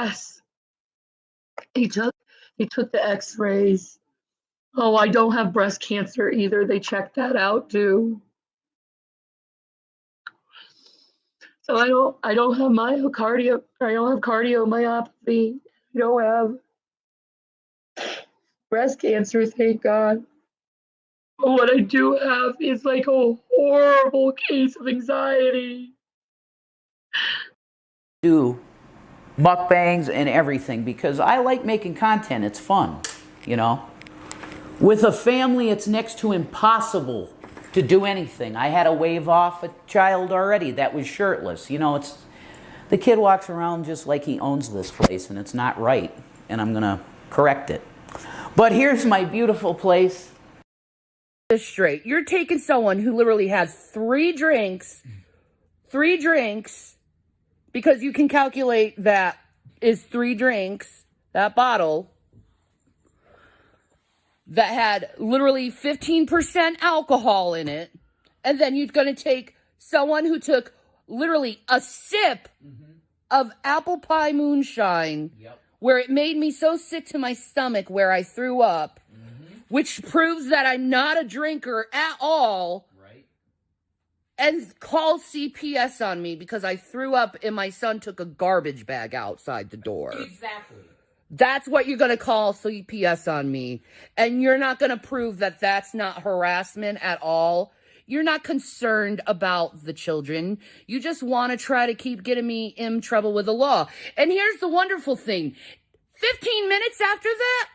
Yes. He took the X-rays. Oh, I don't have breast cancer either. They checked that out too. So I don't have myocardial. I don't have cardiomyopathy. I don't have breast cancer, thank God. But what I do have is like a horrible case of anxiety. Do mukbangs and everything because I like making content. It's fun, you know. With a family, it's next to impossible to do anything. I had to wave off a child already that was shirtless. You know, the kid walks around just like he owns this place, and it's not right, and I'm gonna correct it. But here's my beautiful place. Straight. You're taking someone who literally has 3 drinks, because you can calculate that is 3 drinks, that bottle, that had literally 15% alcohol in it, and then you're going to take someone who took literally a sip of apple pie moonshine, where it made me so sick to my stomach where I threw up, which proves that I'm not a drinker at all, and call CPS on me because I threw up and my son took a garbage bag outside the door. Exactly. That's what you're going to call CPS on me. And you're not going to prove that that's not harassment at all. You're not concerned about the children. You just want to try to keep getting me in trouble with the law. And here's the wonderful thing. 15 minutes after that,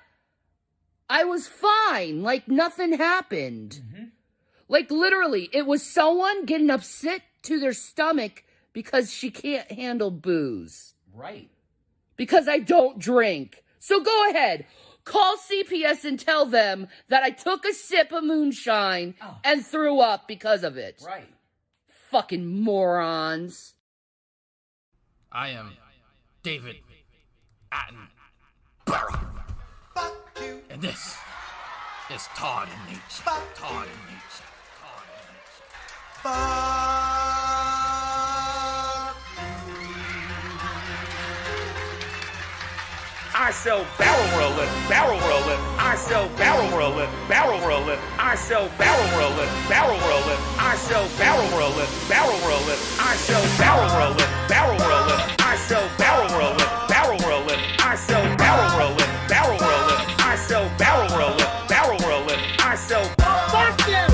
I was fine. Like nothing happened. Like literally, it was someone getting upset to their stomach because she can't handle booze. Right. Because I don't drink. So go ahead. Call CPS and tell them that I took a sip of moonshine and threw up because of it. Right. Fucking morons. I am David Attenborough. And this is Todd and Nature. Todd and Nature. Todd and Nature. I sell barrel rolling. I sell barrel rolling. I sell barrel rolling. I sell barrel rolling. I sell barrel rolling. I sell barrel rolling. I sell barrel rolling. I sell barrel rolling. I sell. Fuck you!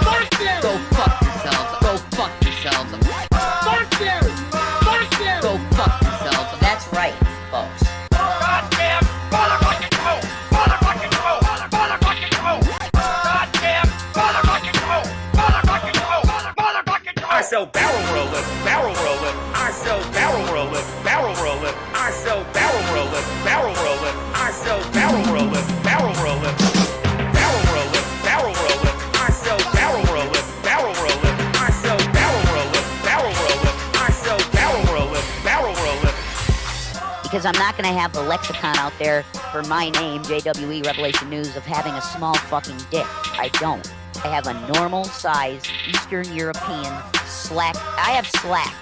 Fuck you! Go fuck yourselves. Go fuck yourselves. Fuck you! Fuck you! Go fuck yourselves. That's right, folks. Goddamn motherfucking go! Motherfucking go! Motherfucking go! Goddamn motherfucking go! Motherfucking go! Motherfucking go! I sell barrel rolling. I sell barrel rolling. I sell barrel rolling. I sell barrel rolling. I sell barrel rolling. I sell barrel rolling. I sell barrel rolling. Because I'm not going to have the lexicon out there for my name, JWE Revelation News, of having a small fucking dick. I don't. I have a normal size Eastern European slack. I have slack.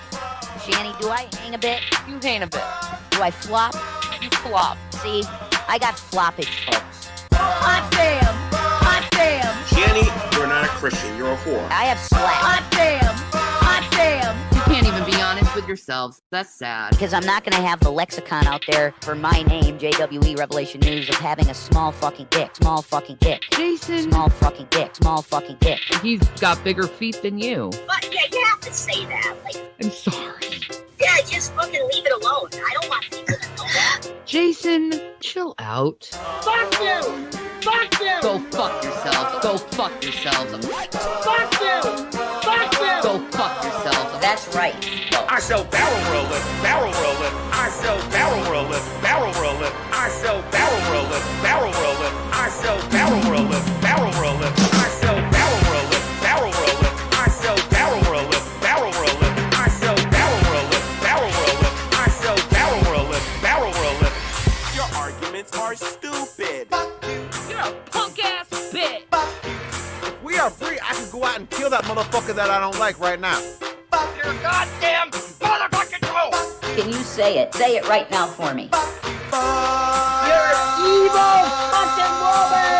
Shanny, do I hang a bit? You hang a bit. Do I flop? You flop. See, I got floppage, folks. Hot damn! Hot damn! Shanny, you're not a Christian. You're a whore. I have slack. Hot damn! Hot damn! You can't even be honest with yourselves. That's sad. Because I'm not going to have the lexicon out there for my name, JWE Revelation News, of having a small fucking dick. Small fucking dick. Jason. Small fucking dick. Small fucking dick. He's got bigger feet than you. But yeah, you have to say that. Like, I'm sorry. yeah, just fucking leave it alone. I don't want people to know that. Jason, chill out. Fuck you! Fuck you! Go fuck yourselves. Go fuck yourselves. Fuck you! Fuck you! Go fuck yourselves. That's right. I sell barrel rolling. I sell barrel rolling. I sell barrel rolling. I sell barrel rolling. I sell barrel rolling. I sell barrel rolling. I sell barrel rolling. I sell barrel rolling. Your arguments are stupid. You're a punk ass bitch. If we are free, I can go out and kill that motherfucker that I don't like right now. Your goddamn motherfucking go! Can you say it? Say it right now for me. You're evil fucking woman!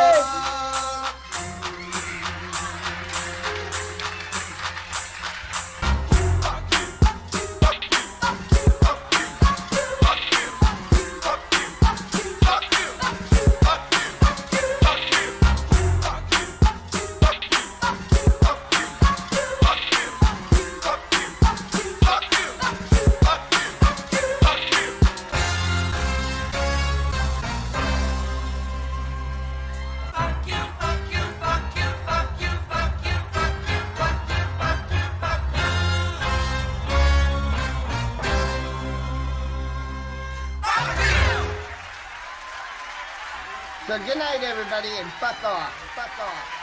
So good night, everybody, and fuck off. Fuck off.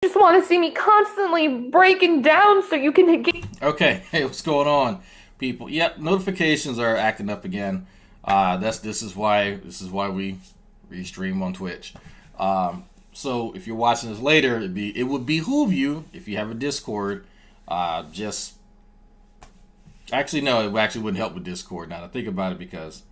Just want to see me constantly breaking down so you can get. Okay, hey, what's going on, people? Yep, notifications are acting up again. This is why we restream on Twitch. So if you're watching this later, it would behoove you, if you have a Discord, just actually no, it actually wouldn't help with Discord. Now to think about it, because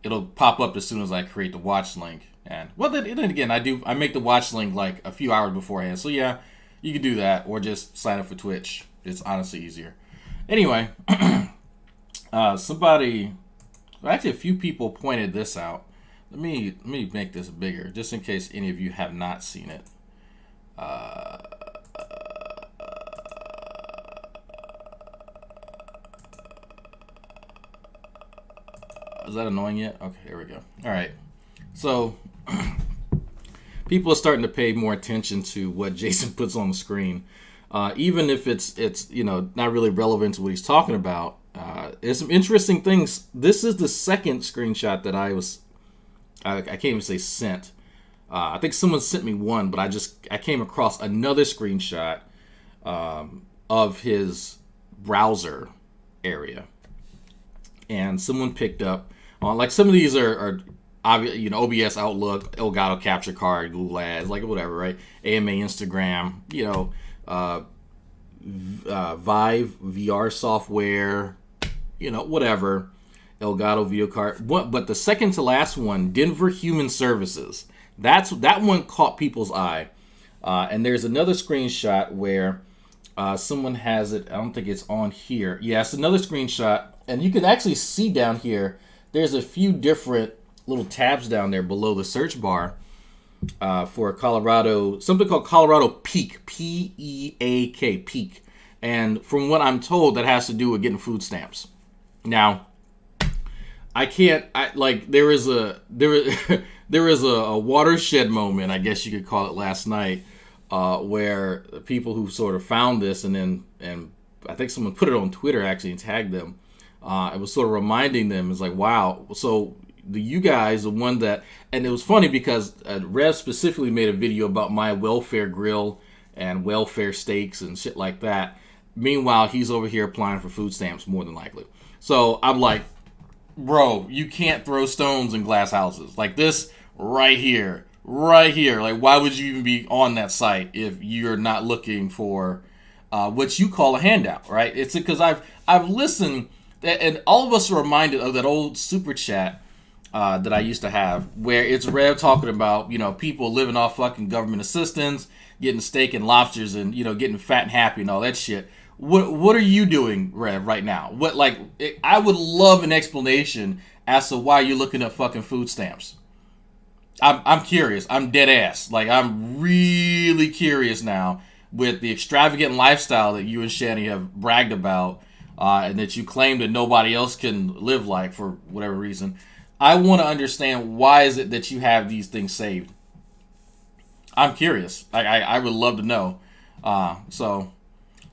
it'll pop up as soon as I create the watch link. And well, then again, I make the watch link like a few hours beforehand. So yeah, you can do that, or just sign up for Twitch. It's honestly easier. Anyway, actually a few people pointed this out. Let me make this bigger, just in case any of you have not seen it. Is that annoying yet? Okay, here we go. All right. So people are starting to pay more attention to what Jason puts on the screen, even if it's not really relevant to what he's talking about. There's some interesting things. This is the second screenshot that I can't even say sent. I think someone sent me one, but I came across another screenshot of his browser area, and someone picked up on, like, some of these are obvious, OBS, Outlook, Elgato Capture Card, Google Ads, like whatever, right? AMA, Instagram, Vive VR software, whatever, Elgato Video Card. But the second to last one, Denver Human Services, that one caught people's eye. And there's another screenshot where someone has it. I don't think it's on here. Yeah, it's another screenshot, and you can actually see down here, there's a few different little tabs down there below the search bar for Colorado, something called Colorado Peak, P-E-A-K, Peak. And from what I'm told, that has to do with getting food stamps. Now, there is a watershed moment, I guess you could call it, last night, where people who sort of found this, and I think someone put it on Twitter actually and tagged them. It was sort of reminding them, it's like, wow, so you guys, the one that, and it was funny because Rev specifically made a video about my welfare grill and welfare steaks and shit like that. Meanwhile, he's over here applying for food stamps, more than likely. So I'm like, bro, you can't throw stones in glass houses. Like this right here. Like, why would you even be on that site if you're not looking for what you call a handout, right? It's because I've listened, and all of us are reminded of that old super chat that I used to have, where it's Rev talking about, people living off fucking government assistance, getting steak and lobsters, and getting fat and happy and all that shit. What are you doing, Rev, right now? I would love an explanation as to why you're looking at fucking food stamps. I'm curious. I'm dead ass. Like, I'm really curious now with the extravagant lifestyle that you and Shanny have bragged about, and that you claim that nobody else can live like for whatever reason. I want to understand, why is it that you have these things saved? I'm curious. I would love to know. So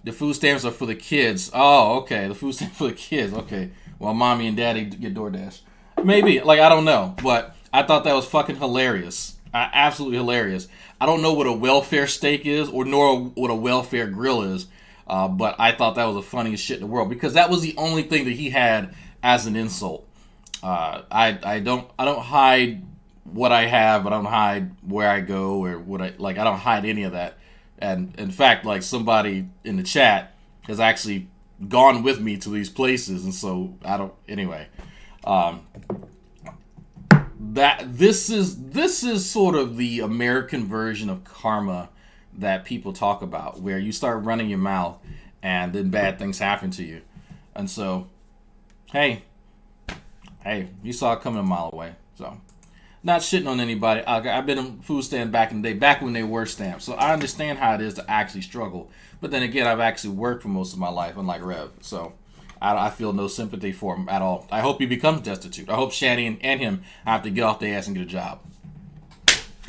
the food stamps are for the kids. Oh, okay. The food stamps for the kids. Okay. Well, mommy and daddy get DoorDash. Maybe. I don't know. But I thought that was fucking hilarious. Absolutely hilarious. I don't know what a welfare steak is, or nor what a welfare grill is. But I thought that was the funniest shit in the world, because that was the only thing that he had as an insult. I don't hide what I have, but I don't hide where I go or what I don't hide any of that. And in fact, somebody in the chat has actually gone with me to these places, and so I don't. Anyway, this is sort of the American version of karma that people talk about, where you start running your mouth and then bad things happen to you. And so, hey, you saw it coming a mile away. So, not shitting on anybody. I've been in food stand back in the day, back when they were stamps. So I understand how it is to actually struggle. But then again, I've actually worked for most of my life, unlike Rev. So I feel no sympathy for him at all. I hope he becomes destitute. I hope Shanny and him have to get off their ass and get a job.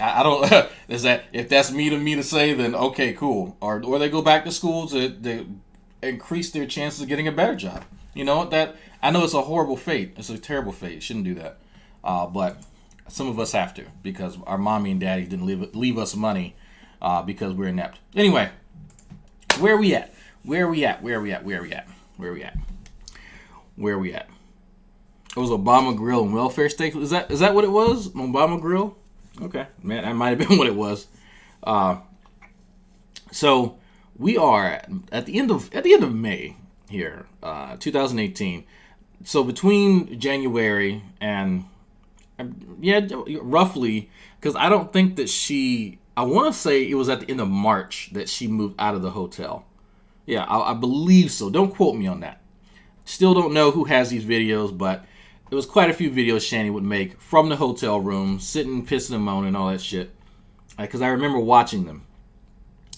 I don't. Is that, if that's me to say, then okay, cool. Or they go back to school to increase their chances of getting a better job. You know, that, I know it's a horrible fate. It's a terrible fate. Shouldn't do that. But some of us have to, because our mommy and daddy didn't leave us money because we're inept. Anyway, where we at? Where we at? It was Obama Grill and welfare steak. Is that what it was? Obama Grill? Okay, man, that might have been what it was. So we are at the end of May here, 2018. So between January and roughly, because I don't think that I want to say it was at the end of March that she moved out of the hotel. Yeah, I believe so. Don't quote me on that. Still don't know who has these videos, but it was quite a few videos Shanny would make from the hotel room, sitting, pissing and moaning, all that shit. Because I remember watching them,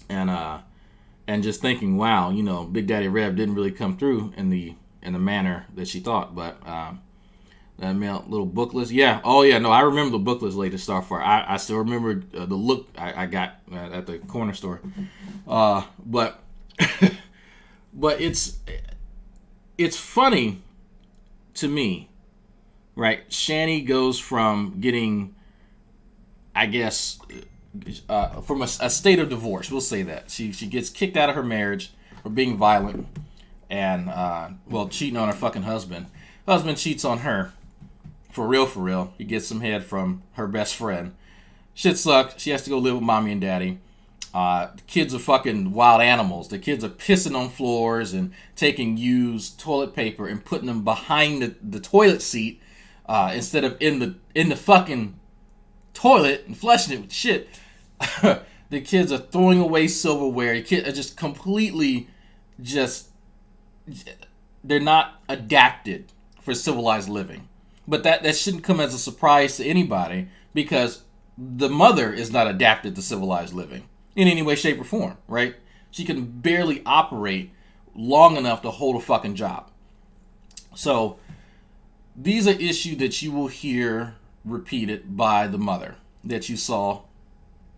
and just thinking, wow, you know, Big Daddy Rev didn't really come through in the manner that she thought. But that little booklets, yeah, oh yeah, no, I remember the booklets Lady Starfire. I still remember the look I got at the corner store. But but it's funny to me. Right, Shanny goes from getting, I guess, from a state of divorce. We'll say that she gets kicked out of her marriage for being violent and cheating on her fucking husband. Husband cheats on her, for real. He gets some head from her best friend. Shit sucks. She has to go live with mommy and daddy. The kids are fucking wild animals. The kids are pissing on floors and taking used toilet paper and putting them behind the toilet seat. Instead of in the fucking toilet and flushing it with shit. The kids are throwing away silverware. The kids are just completely they're not adapted for civilized living. But that shouldn't come as a surprise to anybody, because the mother is not adapted to civilized living in any way, shape, or form, right? She can barely operate long enough to hold a fucking job. So these are issues that you will hear repeated by the mother that you saw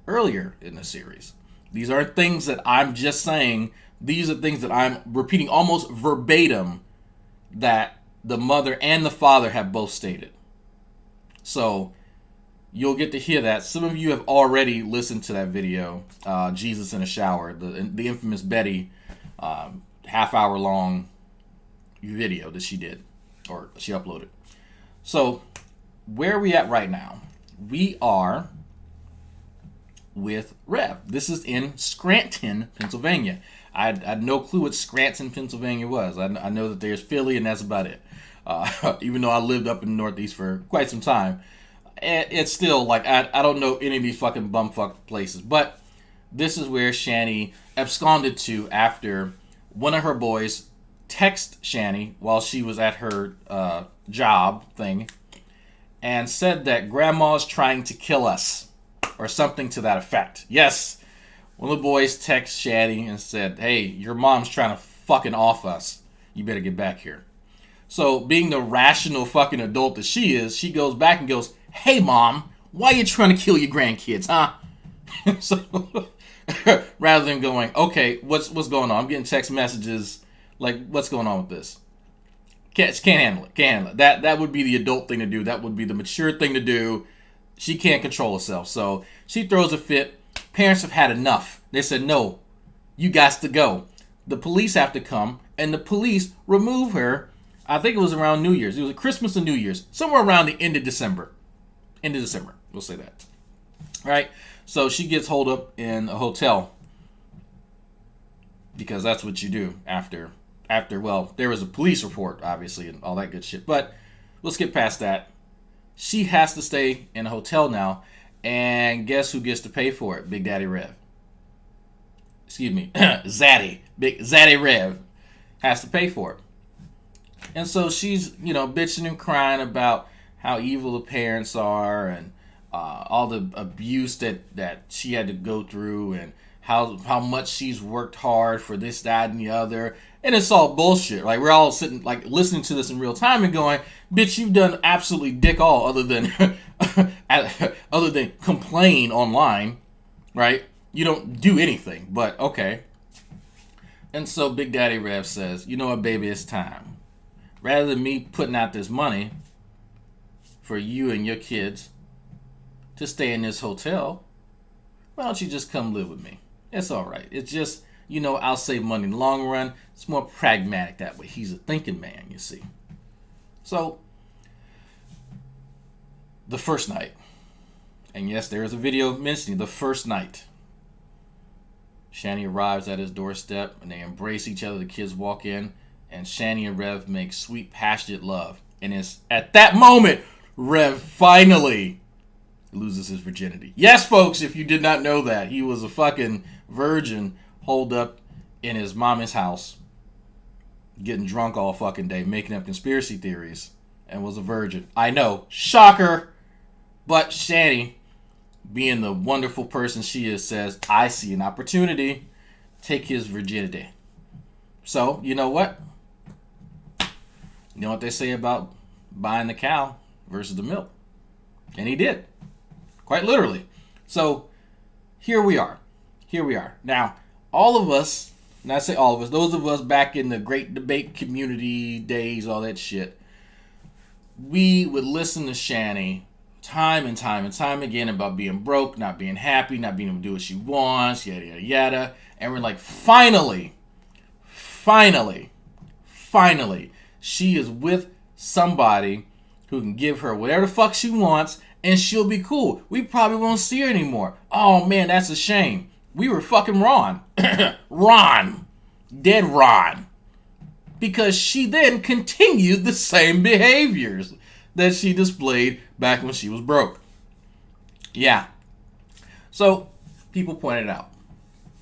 earlier in the series. These aren't things that I'm just saying. These are things that I'm repeating almost verbatim that the mother and the father have both stated. So you'll get to hear that. Some of you have already listened to that video, Jesus in a Shower, the infamous Betty half-hour long video that she did. Or she uploaded. So, where are we at right now? We are with Rev. This is in Scranton, Pennsylvania. I had no clue what Scranton, Pennsylvania was. I know that there's Philly, and that's about it. Even though I lived up in the Northeast for quite some time, it's still like I don't know any of these fucking bumfuck places. But this is where Shanny absconded to after one of her boys text Shanny while she was at her job thing and said that grandma's trying to kill us, or something to that effect. Yes, one of the boys texted Shanny and said, hey, your mom's trying to fucking off us. You better get back here. So being the rational fucking adult that she is, she goes back and goes, hey mom, why are you trying to kill your grandkids, huh? So rather than going, okay, what's going on? I'm getting text messages. Like, what's going on with this? Can't handle it. That would be the adult thing to do. That would be the mature thing to do. She can't control herself. So she throws a fit. Parents have had enough. They said, no, you got to go. The police have to come, and the police remove her. I think it was around New Year's. It was Christmas and New Year's. Somewhere around the end of December. We'll say that. All right? So she gets holed up in a hotel. because that's what you do after, well, there was a police report, obviously, and all that good shit. But let's get past that. She has to stay in a hotel now, and guess who gets to pay for it? Big Daddy Rev. Excuse me, Zaddy. Big Zaddy Rev has to pay for it. And so she's, bitching and crying about how evil the parents are, and all the abuse that she had to go through, and how much she's worked hard for this, that, and the other. And it's all bullshit. Like, we're all sitting, like, listening to this in real time and going, bitch, you've done absolutely dick all other than complain online, right? You don't do anything, but okay. And so Big Daddy Rev says, you know what, baby, it's time. Rather than me putting out this money for you and your kids to stay in this hotel, why don't you just come live with me? It's all right. It's just, I'll save money in the long run. It's more pragmatic that way. He's a thinking man, you see. So, the first night, and yes, there is a video mentioning the first night. Shanny arrives at his doorstep, and they embrace each other. The kids walk in, and Shanny and Rev make sweet, passionate love. And it's at that moment, Rev finally loses his virginity. Yes, folks, if you did not know that, he was a fucking virgin holed up in his mama's house, getting drunk all fucking day, making up conspiracy theories, and was a virgin. I know, shocker! But Shanny, being the wonderful person she is, says, I see an opportunity. Take his virginity. So, you know what? You know what they say about buying the cow versus the milk? And he did. Quite literally. So, here we are. Now, all of us, and I say all of us, those of us back in the great debate community days, all that shit, we would listen to Shanny time and time again about being broke, not being happy, not being able to do what she wants, yada, yada, yada. And we're like, finally, she is with somebody who can give her whatever the fuck she wants, and she'll be cool. We probably won't see her anymore. Oh, man, that's a shame. We were fucking Ron. Dead Ron. Because she then continued the same behaviors that she displayed back when she was broke. Yeah. So, people pointed out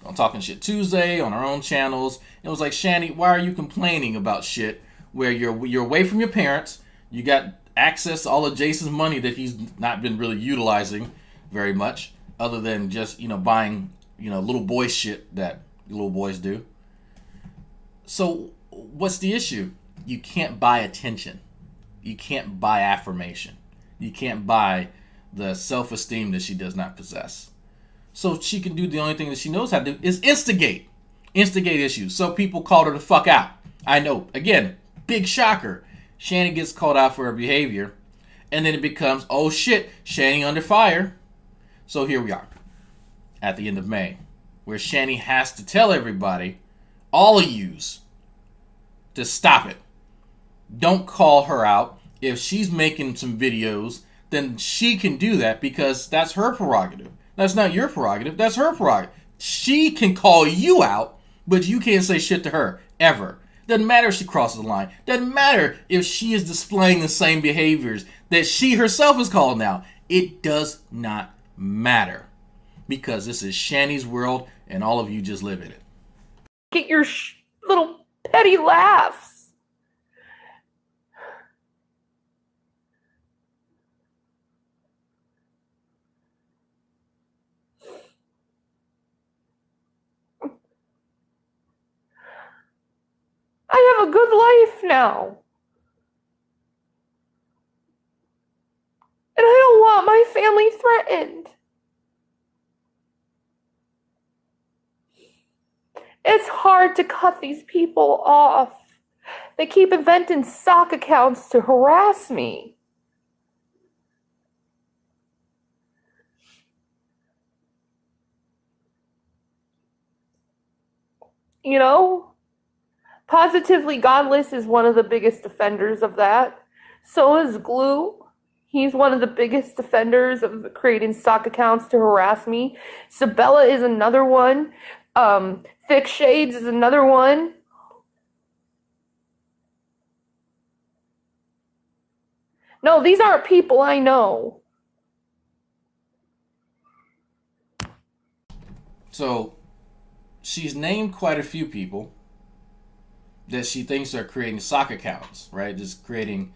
on Talking Shit Tuesday, on our own channels, it was like, Shanny, why are you complaining about shit where you're away from your parents, you got access to all of Jason's money that he's not been really utilizing very much, other than just, buying, little boy shit that little boys do. So, what's the issue? You can't buy attention. You can't buy affirmation. You can't buy the self-esteem that she does not possess. So she can do the only thing that she knows how to do is instigate issues. So people called her the fuck out. I know, again, big shocker. Shanny gets called out for her behavior, and then it becomes, oh shit, Shanny under fire. So here we are, at the end of May, where Shanny has to tell everybody, all of yous, to stop it. Don't call her out. If she's making some videos, then she can do that because that's her prerogative. That's not your prerogative. That's her prerogative. She can call you out, but you can't say shit to her, ever. Doesn't matter if she crosses the line. Doesn't matter if she is displaying the same behaviors that she herself is calling out. It does not matter. Because this is Shanny's world, and all of you just live in it. Get your little petty laughs. I have a good life now. And I don't want my family threatened. It's hard to cut these people off. They keep inventing sock accounts to harass me. Positively Godless is one of the biggest defenders of that. So is Glue. He's one of the biggest defenders of creating sock accounts to harass me. Sabella is another one. Thick Shades is another one. No, these aren't people I know. So, she's named quite a few people that she thinks are creating sock accounts, right? Just creating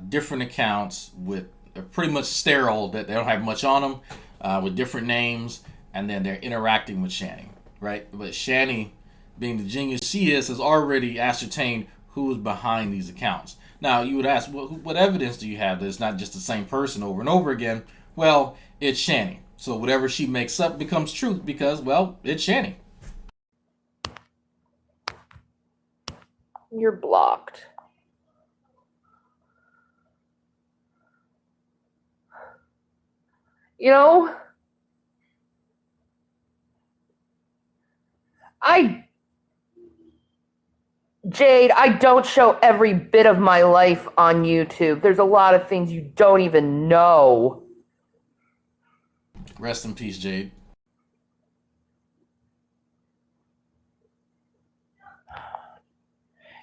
different accounts with pretty much sterile, that they don't have much on them, with different names, and then they're interacting with Shanny, right? But Shanny, being the genius she is, has already ascertained who is behind these accounts. Now, you would ask, what evidence do you have that it's not just the same person over and over again? Well, it's Shanny. So whatever she makes up becomes truth because, well, it's Shanny. You're blocked. You know, Jade, I don't show every bit of my life on YouTube. There's a lot of things you don't even know. Rest in peace, Jade.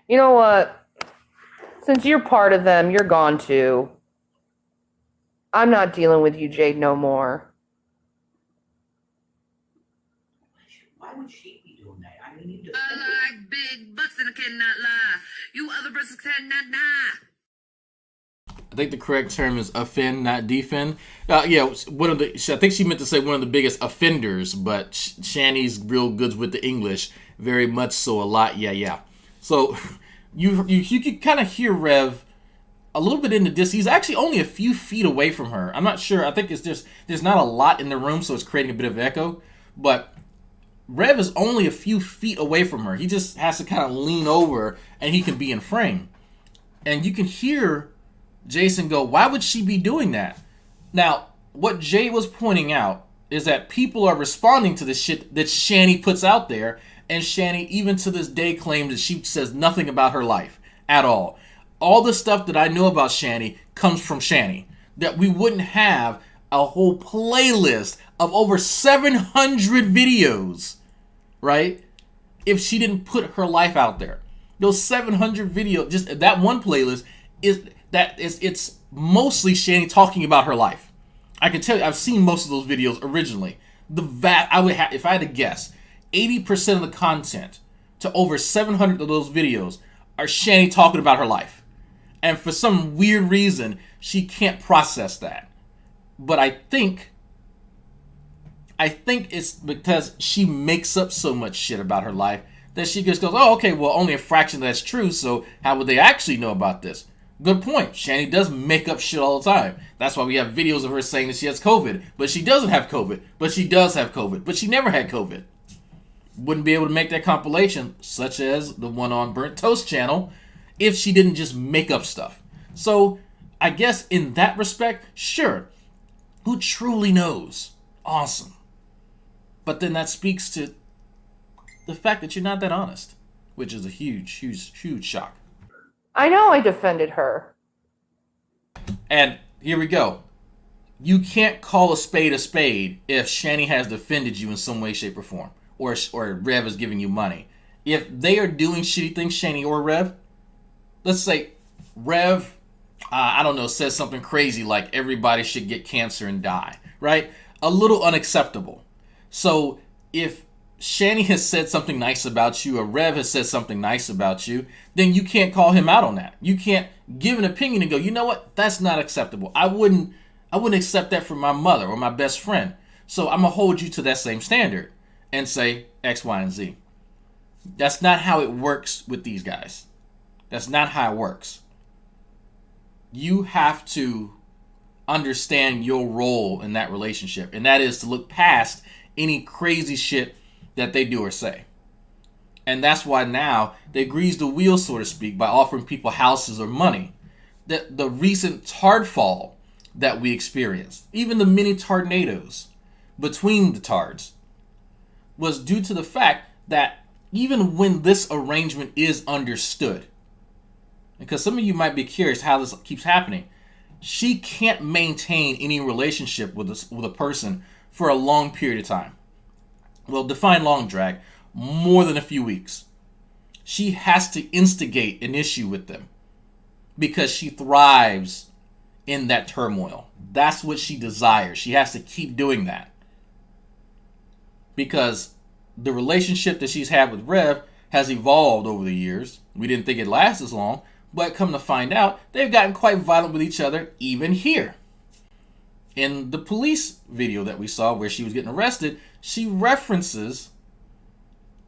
You know what? Since you're part of them, you're gone too. I'm not dealing with you, Jade, no more. Why would she be doing that? I mean, you I like big butts and I cannot lie. You other persons cannot lie. I think the correct term is offend, not defend. One of the. I think she meant to say one of the biggest offenders, but Shanny's real good with the English, very much so. A lot, yeah. So you could kind of hear Rev a little bit into this. He's actually only a few feet away from her. I'm not sure. I think it's just there's not a lot in the room, so it's creating a bit of echo. But Rev is only a few feet away from her. He just has to kind of lean over, and he can be in frame. And you can hear Jason go, why would she be doing that? Now, what Jay was pointing out is that people are responding to the shit that Shanny puts out there, and Shanny, even to this day, claims that she says nothing about her life at all. All the stuff that I know about Shanny comes from Shanny. That we wouldn't have a whole playlist of over 700 videos, right? If she didn't put her life out there. Those 700 videos, just that one playlist, it's mostly Shanny talking about her life. I can tell you, I've seen most of those videos originally. I would have, if I had to guess, 80% of the content to over 700 of those videos are Shanny talking about her life. And for some weird reason, she can't process that. But I think it's because she makes up so much shit about her life that she just goes, oh, okay, well, only a fraction of that's true, so how would they actually know about this? Good point. Shanny does make up shit all the time. That's why we have videos of her saying that she has COVID, but she doesn't have COVID, but she does have COVID, but she never had COVID. Wouldn't be able to make that compilation, such as the one on Burnt Toast channel, if she didn't just make up stuff. So, I guess in that respect, sure. Who truly knows? Awesome. But then that speaks to the fact that you're not that honest, which is a huge shock. I know I defended her. And here we go. You can't call a spade if Shanny has defended you in some way, shape, or form. Or Rev is giving you money. If they are doing shitty things, Shanny or Rev, let's say Rev, says something crazy like everybody should get cancer and die, right? A little unacceptable. So if Shanny has said something nice about you or Rev has said something nice about you, then you can't call him out on that. You can't give an opinion and go, you know what? That's not acceptable. I wouldn't accept that from my mother or my best friend. So I'm going to hold you to that same standard and say X, Y, and Z. That's not how it works with these guys. That's not how it works. You have to understand your role in that relationship, and that is to look past any crazy shit that they do or say. And that's why now they grease the wheel, so to speak, by offering people houses or money. The recent tard fall that we experienced, even the mini tornadoes between the tards, was due to the fact that even when this arrangement is understood, because some of you might be curious how this keeps happening, she can't maintain any relationship with a person for a long period of time. well, define long drag, more than a few weeks. She has to instigate an issue with them because she thrives in that turmoil. That's what she desires. She has to keep doing that because the relationship that she's had with Rev has evolved over the years. We didn't think it'd last as long, but come to find out, they've gotten quite violent with each other even here. In the police video that we saw where she was getting arrested, she references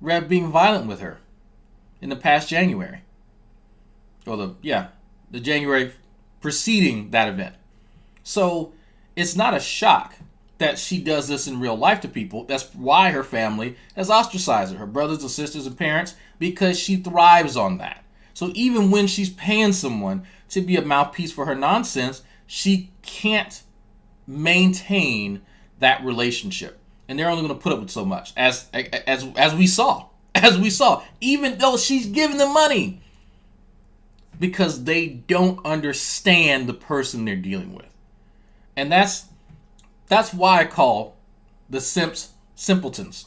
Rev being violent with her in the past January. Or the January preceding that event. So it's not a shock that she does this in real life to people. That's why her family has ostracized her brothers and sisters and parents, because she thrives on that. So even when she's paying someone to be a mouthpiece for her nonsense, she can't maintain that relationship. And they're only going to put up with so much, as we saw. As we saw, even though she's giving them money, because they don't understand the person they're dealing with. And that's why I call the simps simpletons.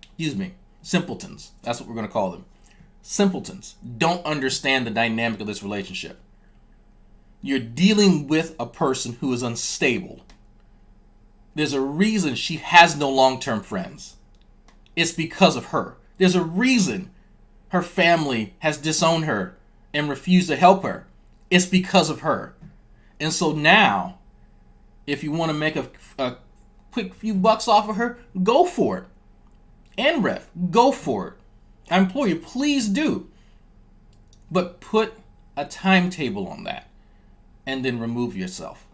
Excuse me, simpletons. That's what we're going to call them. Simpletons don't understand the dynamic of this relationship. You're dealing with a person who is unstable. There's a reason she has no long-term friends. It's because of her. There's a reason her family has disowned her and refused to help her. It's because of her. And so now, if you want to make a quick few bucks off of her, go for it. And Rev, go for it. I implore you, please do. But put a timetable on that and then remove yourself.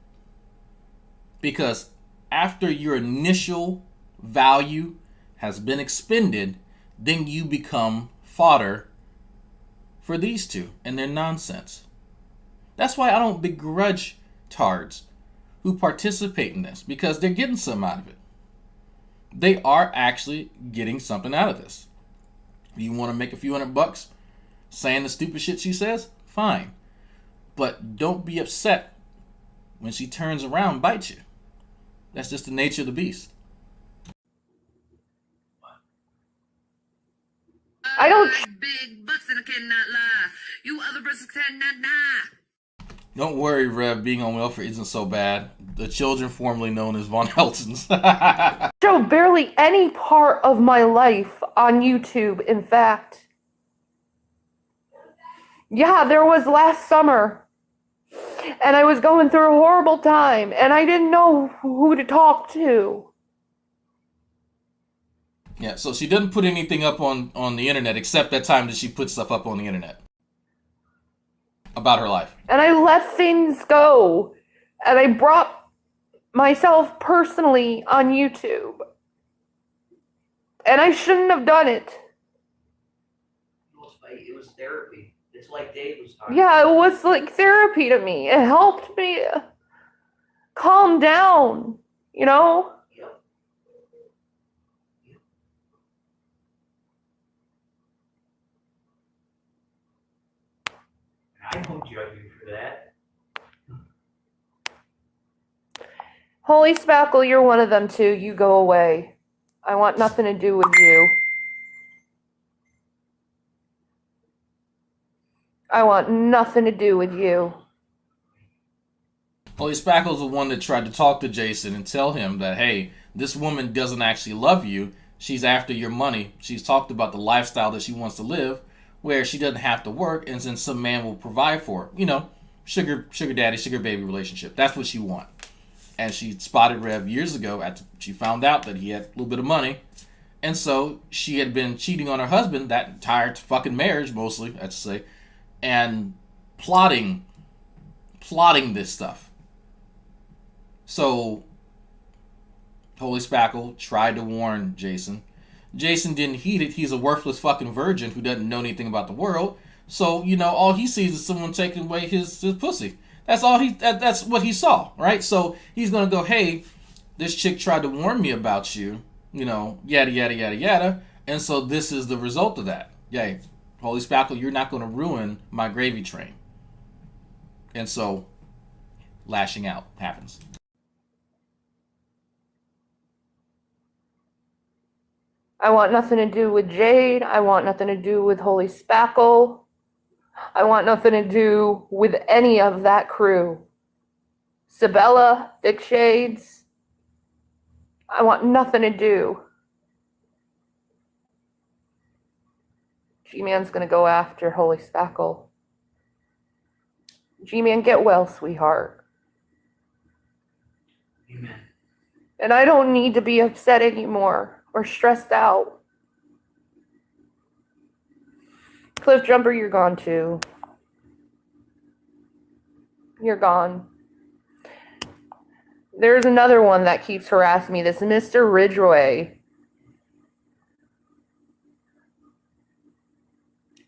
Because after your initial value has been expended, then you become fodder for these two and their nonsense. That's why I don't begrudge tards who participate in this, because they're getting something out of it. They are actually getting something out of this. You want to make a few $100 saying the stupid shit she says? Fine. But don't be upset when she turns around and bites you. That's just the nature of the beast. I don't. Big butts and I cannot lie. You other brothers cannot die. Don't worry, Rev. Being on welfare isn't so bad. The children formerly known as Von Heltons. Show barely any part of my life on YouTube, in fact. Yeah, there was last summer. And I was going through a horrible time. And I didn't know who to talk to. Yeah, so she doesn't put anything up on the internet except that time that she put stuff up on the internet about her life. And I let things go. And I brought myself personally on YouTube. And I shouldn't have done it. It was therapy. It's like Dave was talking Yeah, about. it was like therapy to me. It helped me calm down, you know? Yep. I don't judge you for that. Holy Spackle, you're one of them too. You go away. I want nothing to do with you. I want nothing to do with you. Holy Spackle's the one that tried to talk to Jason and tell him that, hey, this woman doesn't actually love you. She's after your money. She's talked about the lifestyle that she wants to live, where she doesn't have to work, and then some man will provide for her. You know, sugar daddy, sugar baby relationship. That's what she wants. And she spotted Rev years ago after she found out that he had a little bit of money. And so she had been cheating on her husband that entire fucking marriage, mostly, I should say, and plotting this stuff. So Holy Spackle tried to warn Jason. Jason didn't heed it. He's a worthless fucking virgin who doesn't know anything about the world. So, you know, all he sees is someone taking away his pussy. That's all that's what he saw, right? So he's gonna go, hey, this chick tried to warn me about you, you know, yada yada yada yada. And so this is the result of that. Yay. Holy Spackle, you're not gonna ruin my gravy train. And so lashing out happens. I want nothing to do with Jade. I want nothing to do with Holy Spackle. I want nothing to do with any of that crew. Sabella, Thick Shades. I want nothing to do. G-Man's gonna go after Holy Spackle. G-Man, get well, sweetheart. Amen. And I don't need to be upset anymore or stressed out. Cliff Jumper, you're gone too. You're gone. There's another one that keeps harassing me. This Mr. Ridgway.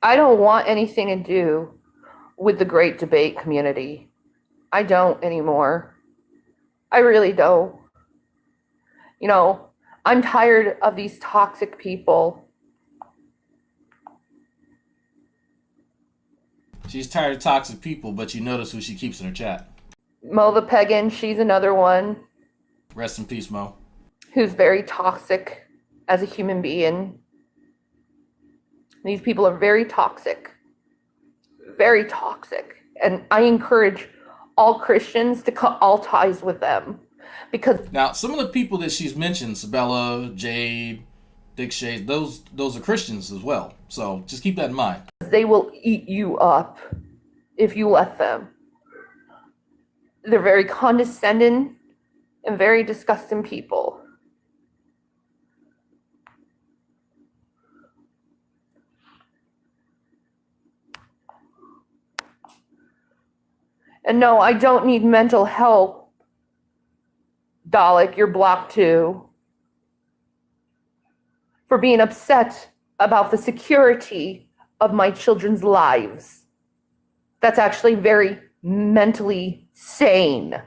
I don't want anything to do with the great debate community. I don't anymore. I really don't. You know, I'm tired of these toxic people. She's tired of toxic people, but you notice who she keeps in her chat. Mo the Pagan, she's another one. Rest in peace, Mo. Who's very toxic as a human being. These people are very toxic. Very toxic. And I encourage all Christians to cut all ties with them. Because now, some of the people that she's mentioned, Sabella, Jade, Thick Shades, those are Christians as well. So just keep that in mind. They will eat you up if you let them. They're very condescending and very disgusting people. And no, I don't need mental help. Dalek, you're blocked too. For being upset about the security of my children's lives. That's actually very mentally sane.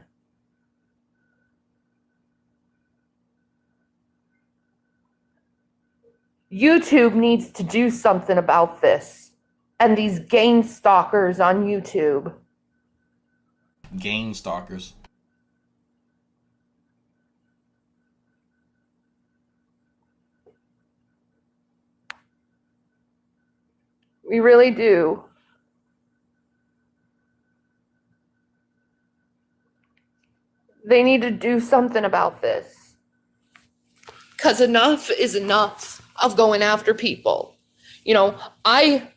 YouTube needs to do something about this. And these gang stalkers on YouTube. Gang stalkers. We really do. They need to do something about this. Because enough is enough of going after people. You know, I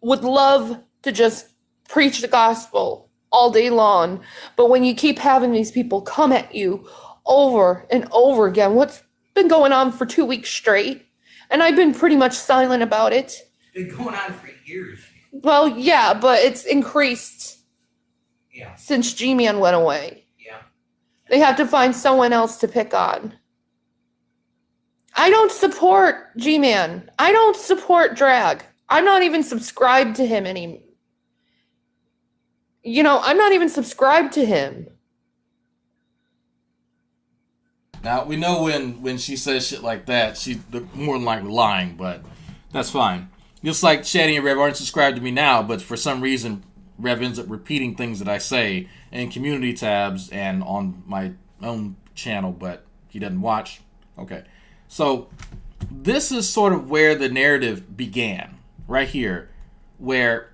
would love to just preach the gospel all day long, but when you keep having these people come at you over and over again, what's been going on for 2 weeks straight, and I've been pretty much silent about it. It's been going on for years. Well, yeah, but it's increased since G-Man went away. Yeah. They have to find someone else to pick on. I don't support G-Man. I don't support Drag. I'm not even subscribed to him anymore. You know, I'm not even subscribed to him. Now, we know when she says shit like that, she's more than likely lying, but that's fine. Just like Shanny and Rev aren't subscribed to me now, but for some reason, Rev ends up repeating things that I say in community tabs and on my own channel, but he doesn't watch. Okay. So, this is sort of where the narrative began, right here, where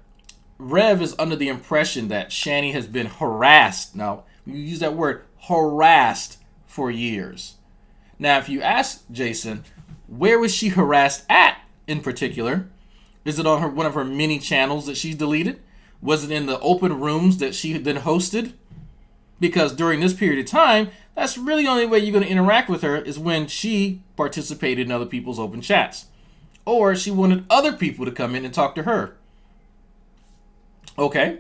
Rev is under the impression that Shanny has been harassed. Now, you use that word, harassed, for years. Now, if you ask Jason, where was she harassed at in particular? Is it on one of her many channels that she's deleted? Was it in the open rooms that she had then hosted? Because during this period of time, that's really the only way you're going to interact with her is when she participated in other people's open chats. Or she wanted other people to come in and talk to her. Okay.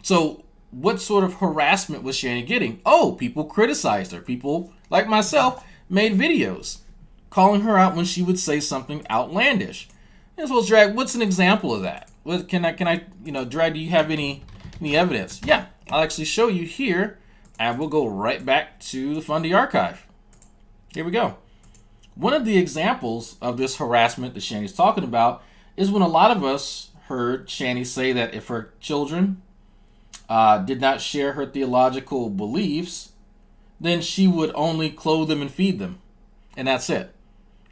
So, what sort of harassment was Shanny getting? Oh, people criticized her. People, like myself, made videos calling her out when she would say something outlandish. As well as Drag, what's an example of that? What can I, Drag, do you have any evidence? Yeah, I'll actually show you here, and we'll go right back to the Fundy archive. Here we go. One of the examples of this harassment that Shanny's talking about is when a lot of us heard Shanny say that if her children did not share her theological beliefs, then she would only clothe them and feed them. And that's it.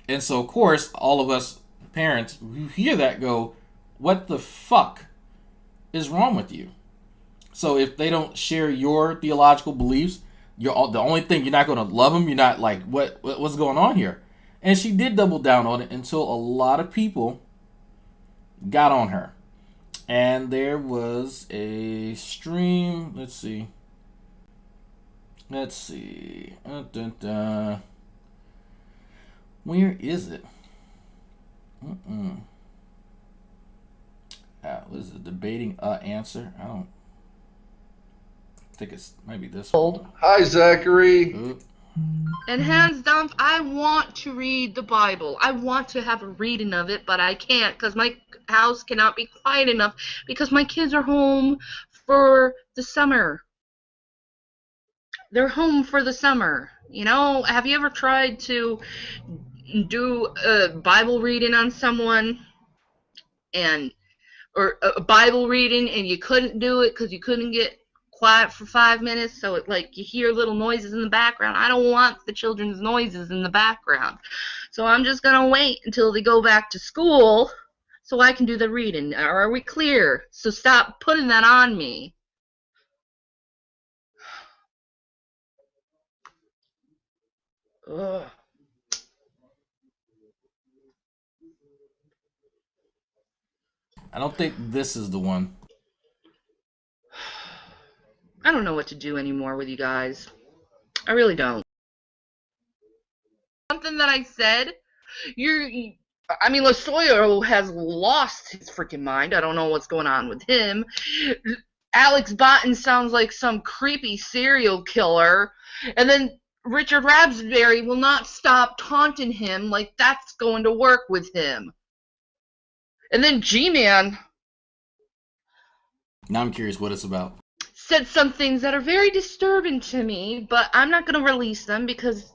And so, of course, all of us parents who hear that go, what the fuck is wrong with you? So if they don't share your theological beliefs, the only thing, you're not going to love them. You're not like, what's going on here? And she did double down on it until a lot of people got on her. And there was a stream. Let's see. Where is it? What is it? Debating answer? I don't think it's maybe this one. Hi, Zachary. Oop. And hands down, I want to read the Bible. I want to have a reading of it, but I can't because my house cannot be quiet enough because my kids are home for the summer. They're home for the summer. You know, have you ever tried to do a Bible reading on someone or a Bible reading and you couldn't do it because you couldn't get quiet for 5 minutes, so you hear little noises in the background? I don't want the children's noises in the background, so I'm just gonna wait until they go back to school so I can do the reading. Are we clear? So stop putting that on me. Ugh. I don't think this is the one. I don't know what to do anymore with you guys. I really don't. Something that I said, Lasoyo has lost his freaking mind. I don't know what's going on with him. Alex Botten sounds like some creepy serial killer. And then Richard Raspberry will not stop taunting him like that's going to work with him. And then G-Man. Now I'm curious what it's about. Said some things that are very disturbing to me, but I'm not going to release them because...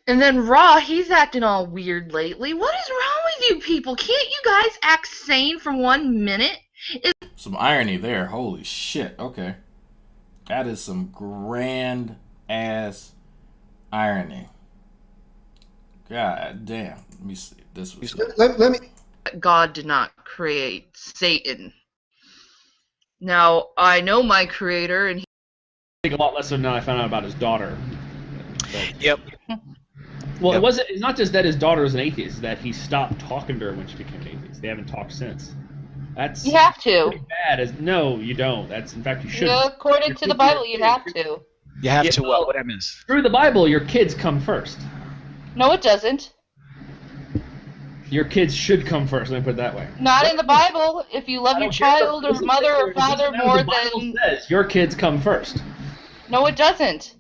And then Raw, he's acting all weird lately. What is wrong with you people? Can't you guys act sane for 1 minute? Some irony there. Holy shit. Okay. That is some grand ass irony. God damn. Let me see. This was... Let me... God did not create Satan. Now, I know my creator, and he... I think a lot less than now I found out about his daughter. So. Yep. Well, it's not just that his daughter was an atheist, it's that he stopped talking to her when she became an atheist. They haven't talked since. That's you have to. Pretty bad. No, you don't. That's, in fact, you shouldn't. Yeah, according to the Bible, you have to. You have to what I miss? Through the Bible, your kids come first. No, it doesn't. Your kids should come first, let me put it that way. Not in the Bible. If you love your child or mother or father more than... The Bible says your kids come first. No, it doesn't.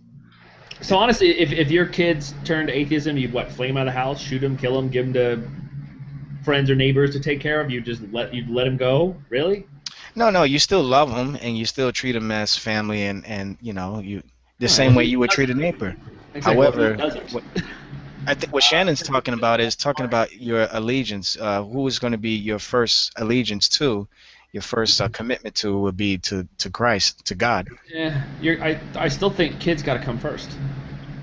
So honestly, if your kids turn to atheism, you'd flame out of the house, shoot them, kill them, give them to friends or neighbors to take care of? You'd let them go? Really? No, you still love them and you still treat them as family and the same way you would treat a neighbor. Exactly. However, I think what Shannon's talking about is your allegiance. Who is going to be your first allegiance to? Your first commitment to would be to Christ, to God. Yeah, I still think kids got to come first.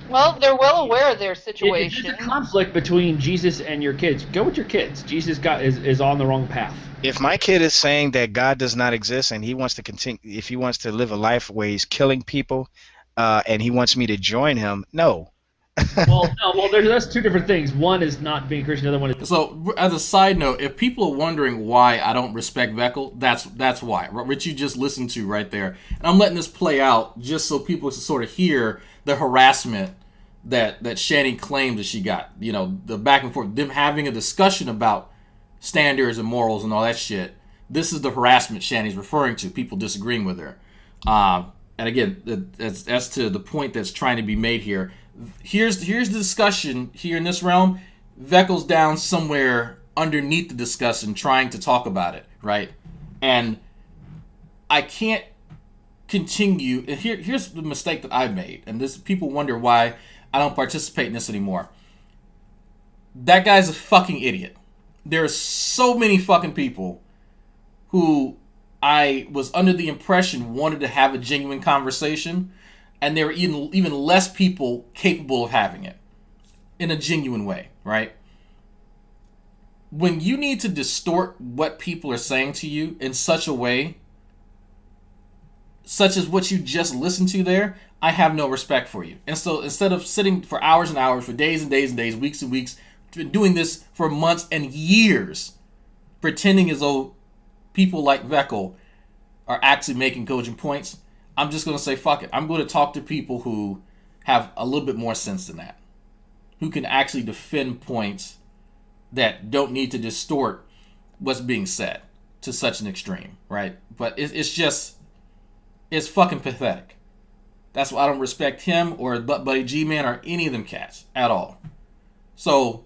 Well, they're well aware of their situation. If there's a conflict between Jesus and your kids, go with your kids. Jesus is on the wrong path. If my kid is saying that God does not exist and he wants to continue, if he wants to live a life where he's killing people, and he wants me to join him, no. Well, that's two different things. One is not being Christian. The other one is. So, as a side note, if people are wondering why I don't respect Veckel, that's why. What you just listened to right there, and I'm letting this play out just so people can sort of hear the harassment that Shanny claimed that she got. You know, the back and forth, them having a discussion about standards and morals and all that shit. This is the harassment Shanny's referring to. People disagreeing with her. And again, as to the point that's trying to be made here. Here's the discussion here in this realm. Veckel's down somewhere underneath the discussion trying to talk about it, right? And I can't continue. Here's the mistake that I've made, and this people wonder why I don't participate in this anymore. That guy's a fucking idiot. There are so many fucking people who I was under the impression wanted to have a genuine conversation. and there are even less people capable of having it in a genuine way, right? When you need to distort what people are saying to you in such a way, such as what you just listened to there, I have no respect for you. And so instead of sitting for hours and hours, for days and days and days, weeks and weeks, doing this for months and years, pretending as though people like Veckel are actually making cogent points, I'm just going to say, fuck it. I'm going to talk to people who have a little bit more sense than that, who can actually defend points that don't need to distort what's being said to such an extreme, right? But it's fucking pathetic. That's why I don't respect him or Butt Buddy G-Man or any of them cats at all. So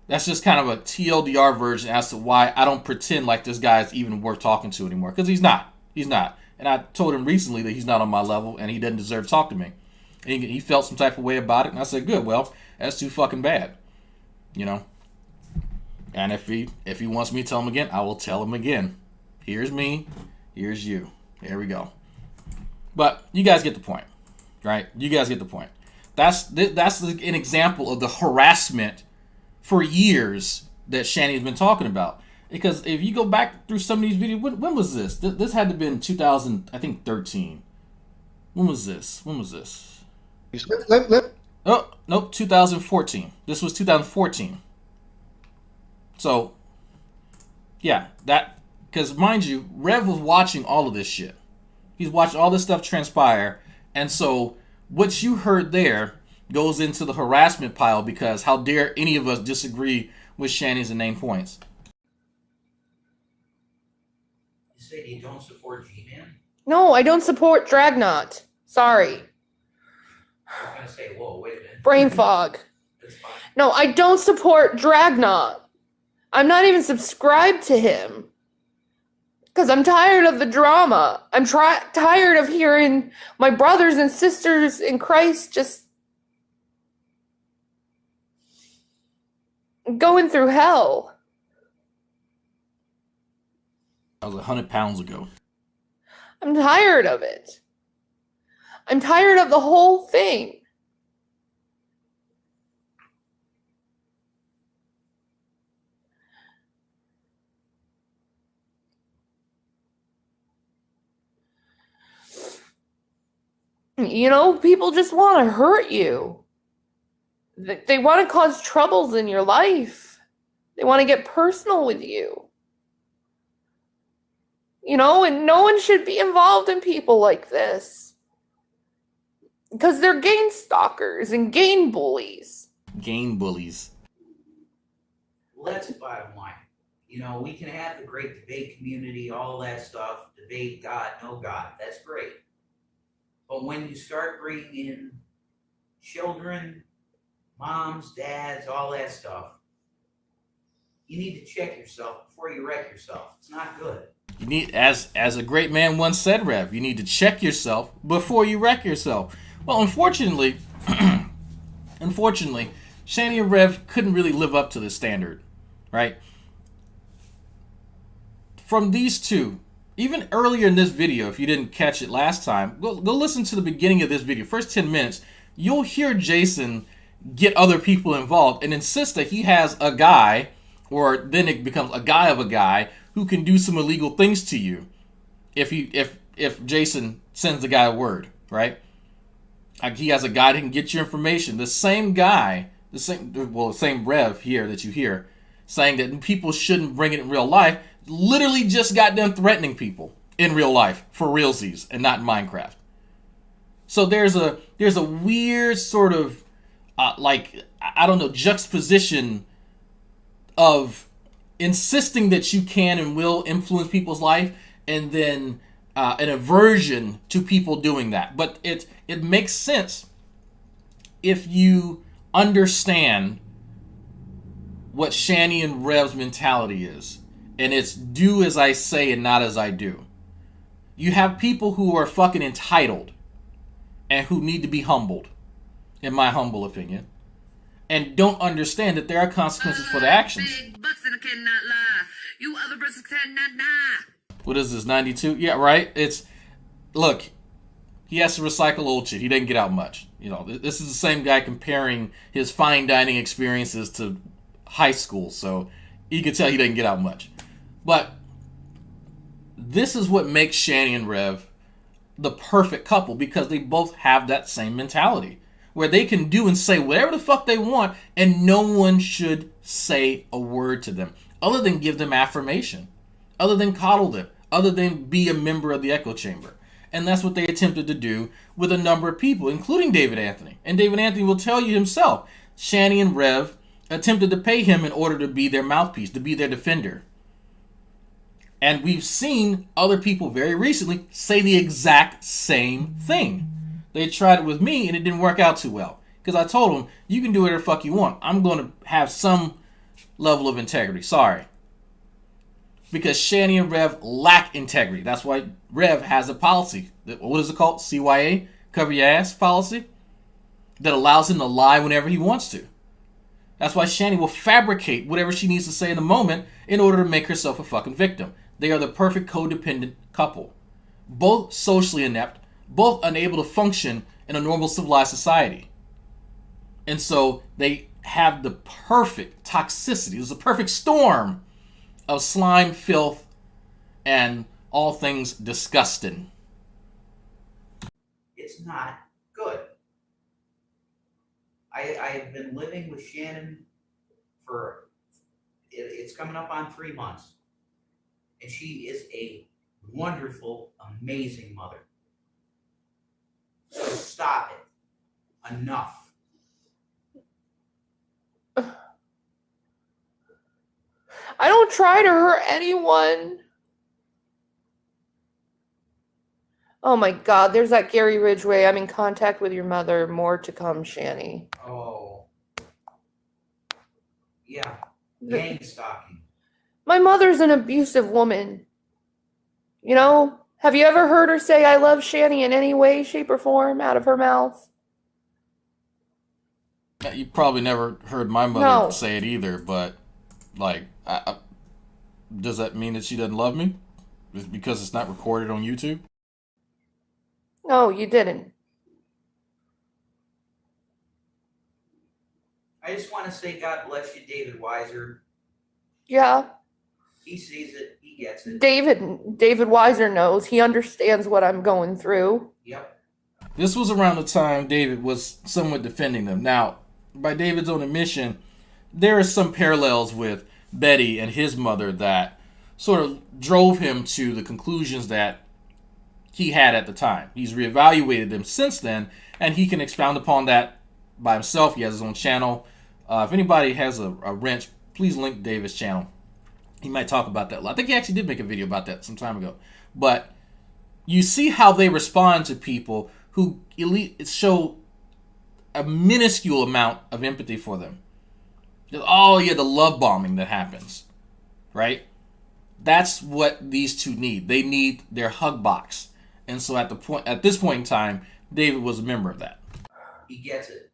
that's just kind of a TLDR version as to why I don't pretend like this guy is even worth talking to anymore. Because he's not. He's not. And I told him recently that he's not on my level and he doesn't deserve to talk to me. And he felt some type of way about it. And I said, good, well, that's too fucking bad. You know? And if he wants me to tell him again, I will tell him again. Here's me. Here's you. There we go. But you guys get the point, right? You guys get the point. That's an example of the harassment for years that Shanny's been talking about. Because if you go back through some of these videos, when was this? This had to have been 2013. When was this? Oh, nope, 2014. This was 2014. So, yeah, because mind you, Rev was watching all of this shit. He's watched all this stuff transpire. And so what you heard there goes into the harassment pile because how dare any of us disagree with Shanny's and name points. You said you don't support G-Man? No, I don't support Dragnauct. Sorry. I was going to say, whoa, wait a minute. Brain fog. No, I don't support Dragnauct. I'm not even subscribed to him. Because I'm tired of the drama. I'm tired of hearing my brothers and sisters in Christ just going through hell. That was 100 pounds ago. I'm tired of it. I'm tired of the whole thing. You know, people just want to hurt you. They want to cause troubles in your life. They want to get personal with you. You know, and no one should be involved in people like this. Because they're gain stalkers and gain bullies. Gain bullies. Well, that's the bottom line. You know, we can have the great debate community, all that stuff, debate God, no God. That's great. But when you start bringing in children, moms, dads, all that stuff, you need to check yourself before you wreck yourself. It's not good. You need, as a great man once said, Rev, you need to check yourself before you wreck yourself. Well, unfortunately, Shanny and Rev couldn't really live up to this standard, right? From these two, even earlier in this video, if you didn't catch it last time, go listen to the beginning of this video. First 10 minutes, you'll hear Jason get other people involved and insist that he has a guy, or then it becomes a guy of a guy, who can do some illegal things to you if Jason sends the guy a word, right? Like he has a guy that can get your information. The same guy, the same Rev here that you hear, saying that people shouldn't bring it in real life, literally just got done threatening people in real life for realsies and not in Minecraft. So there's a weird sort of juxtaposition of insisting that you can and will influence people's life, and then an aversion to people doing that. But it makes sense if you understand what Shanny and Rev's mentality is. And it's do as I say and not as I do. You have people who are fucking entitled and who need to be humbled, in my humble opinion, and don't understand that there are consequences for their actions. What is this, 92? Yeah, right? Look, He has to recycle old shit. He didn't get out much. You know, this is the same guy comparing his fine dining experiences to high school, so you can tell he didn't get out much. But this is what makes Shanny and Rev the perfect couple, because they both have that same mentality where they can do and say whatever the fuck they want, and no one should say a word to them other than give them affirmation, other than coddle them, other than be a member of the echo chamber. And that's what they attempted to do with a number of people, including David Anthony. And David Anthony will tell you himself, Shanny and Rev attempted to pay him in order to be their mouthpiece, to be their defender. And we've seen other people very recently say the exact same thing. They tried it with me and it didn't work out too well. Because I told them, you can do whatever the fuck you want. I'm going to have some level of integrity. Sorry. Because Shanny and Rev lack integrity. That's why Rev has a policy. What is it called? CYA? Cover your ass policy? That allows him to lie whenever he wants to. That's why Shanny will fabricate whatever she needs to say in the moment in order to make herself a fucking victim. They are the perfect codependent couple. Both socially inept, both unable to function in a normal civilized society. And so they have the perfect toxicity. It's a perfect storm of slime, filth, and all things disgusting. It's not good. I have been living with Shannon for, it's coming up on 3 months. And she is a wonderful, amazing mother. So stop it. Enough. I don't try to hurt anyone. Oh my God, there's that Gary Ridgway. I'm in contact with your mother. More to come, Shanny. Oh. Yeah. Gang stalking. My mother's an abusive woman. You know? Have you ever heard her say I love Shanny in any way, shape, or form out of her mouth? You probably never heard my mother say it either, but, like, does that mean that she doesn't love me? Is it because it's not recorded on YouTube? No, you didn't. I just want to say God bless you, David Weiser. Yeah. He sees it. He gets it. David Weiser knows. He understands what I'm going through. Yep. This was around the time David was somewhat defending them. Now, by David's own admission, there are some parallels with Betty and his mother that sort of drove him to the conclusions that he had at the time. He's reevaluated them since then, and he can expound upon that by himself. He has his own channel. If anybody has a wrench, please link David's channel. He might talk about that a lot. I think he actually did make a video about that some time ago. But you see how they respond to people who show a minuscule amount of empathy for them. Oh yeah, the love bombing that happens, right? That's what these two need. They need their hug box. And so at this point in time, David was a member of that. He gets it.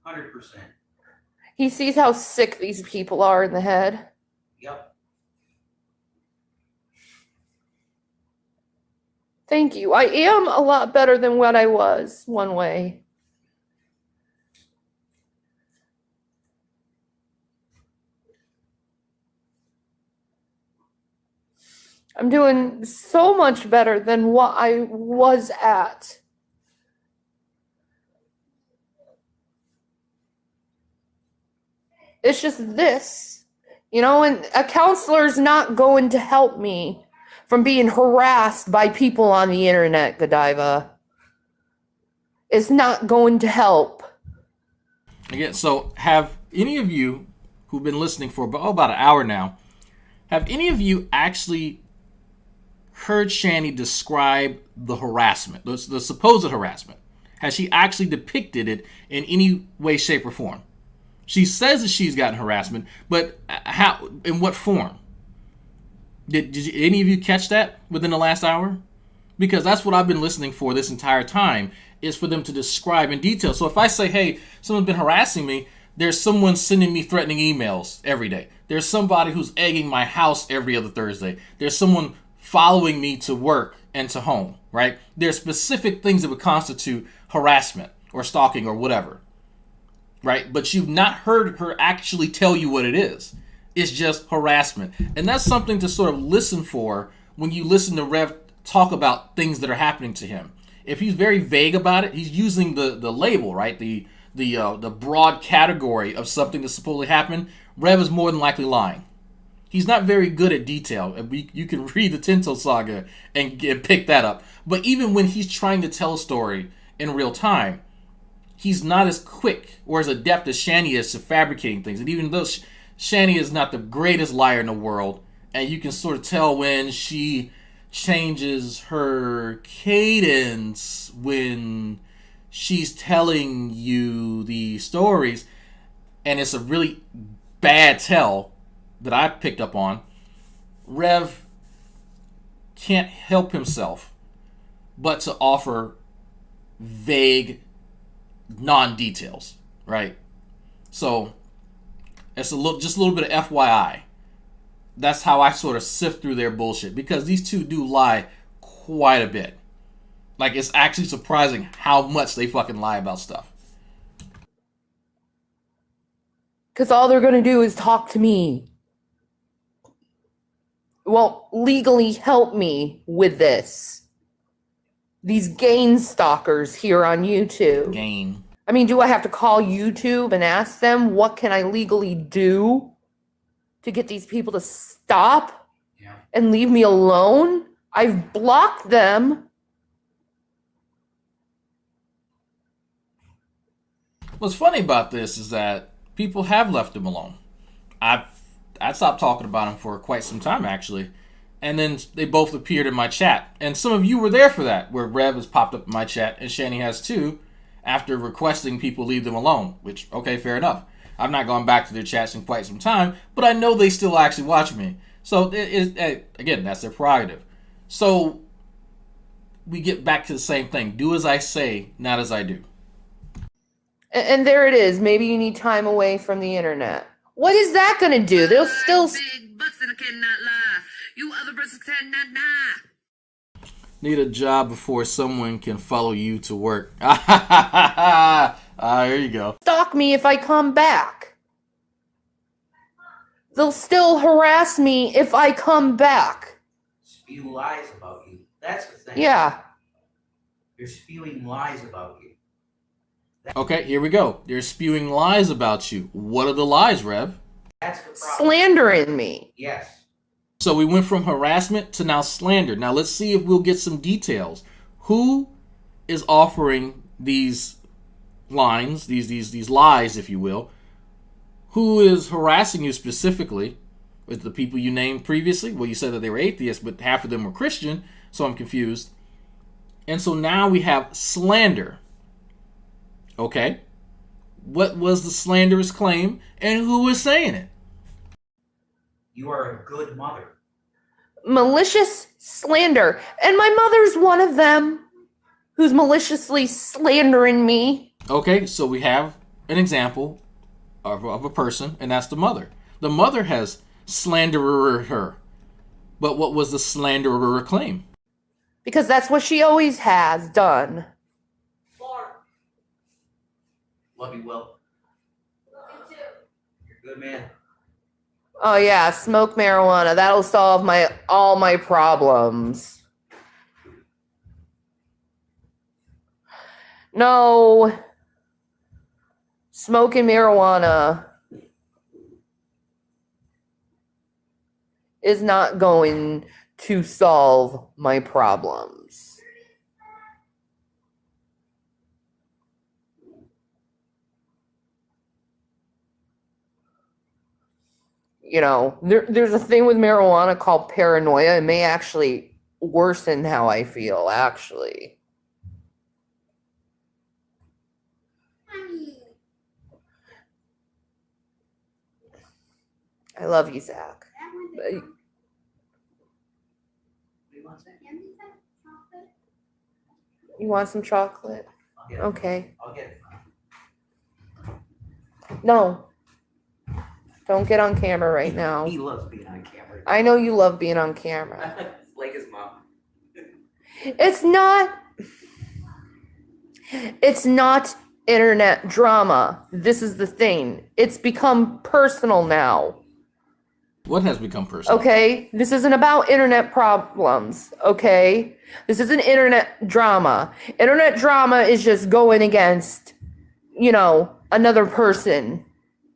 100%. He sees how sick these people are in the head. Yep. Thank you. I am a lot better than what I was, one way. I'm doing so much better than what I was at. It's just this, you know, and a counselor's not going to help me from being harassed by people on the internet, Godiva. It's not going to help. Again, so have any of you who've been listening for about an hour now, have any of you actually heard Shanny describe the harassment, the supposed harassment? Has she actually depicted it in any way, shape, or form? She says that she's gotten harassment, but how? In what form? Did any of you catch that within the last hour? Because that's what I've been listening for this entire time, is for them to describe in detail. So if I say, hey, someone's been harassing me, there's someone sending me threatening emails every day. There's somebody who's egging my house every other Thursday. There's someone following me to work and to home, right? There are specific things that would constitute harassment or stalking or whatever, right? But you've not heard her actually tell you what it is. It's just harassment. And that's something to sort of listen for when you listen to Rev talk about things that are happening to him. If he's very vague about it, he's using the label, right? The broad category of something that's supposedly happened. Rev is more than likely lying. He's not very good at detail. You can read the Tinto Saga and pick that up. But even when he's trying to tell a story in real time, he's not as quick or as adept as Shanny is to fabricating things. And even though Shanny is not the greatest liar in the world, and you can sort of tell when she changes her cadence when she's telling you the stories, and it's a really bad tell that I picked up on. Rev can't help himself but to offer vague non-details, right? So it's just a little bit of FYI. That's how I sort of sift through their bullshit, because these two do lie quite a bit. Like, it's actually surprising how much they fucking lie about stuff. Because all they're going to do is talk to me. Won't legally help me with this. These gain stalkers here on YouTube. Gain. I mean, do I have to call YouTube and ask them what can I legally do to get these people to stop and leave me alone? I've blocked them. What's funny about this is that people have left him alone. I stopped talking about him for quite some time, actually. And then they both appeared in my chat. And some of you were there for that, where Rev has popped up in my chat, and Shanny has too, after requesting people leave them alone. Which, okay, fair enough. I've not gone back to their chats in quite some time, but I know they still actually watch me. So, again, that's their prerogative. So, we get back to the same thing. Do as I say, not as I do. And there it is. Maybe you need time away from the internet. What is that going to do? They'll still... Big bucks and I cannot lie. You other brothers cannot lie. Need a job before someone can follow you to work. Here you go. Stalk me if I come back. They'll still harass me if I come back. Spew lies about you. That's the thing. Yeah. They're spewing lies about you. Okay, here we go. They're spewing lies about you. What are the lies, Rev? That's the problem. Slandering me. Yes. So we went from harassment to now slander. Now let's see if we'll get some details. Who is offering these lines, these lies, if you will? Who is harassing you specifically? With the people you named previously? Well, you said that they were atheists, but half of them were Christian, so I'm confused. And so now we have slander. Okay. What was the slanderous claim, and who is saying it? You are a good mother. Malicious slander. And my mother's one of them who's maliciously slandering me. Okay, so we have an example of a person, and that's the mother. The mother has slandered her. But what was the slanderer claim? Because that's what she always has done. Love you, Will. Love you too. You're a good man. Oh yeah, smoke marijuana. That'll solve all my problems. No. Smoking marijuana is not going to solve my problems. You know, there's a thing with marijuana called paranoia. It may actually worsen how I feel, actually. I love you, Zach. But you want some chocolate? Okay. I'll get it. No. Don't get on camera right now. He loves being on camera. I know you love being on camera. Like his It's not internet drama. This is the thing. It's become personal now. What has become personal? Okay? This isn't about internet problems, okay? This isn't internet drama. Internet drama is just going against, you know, another person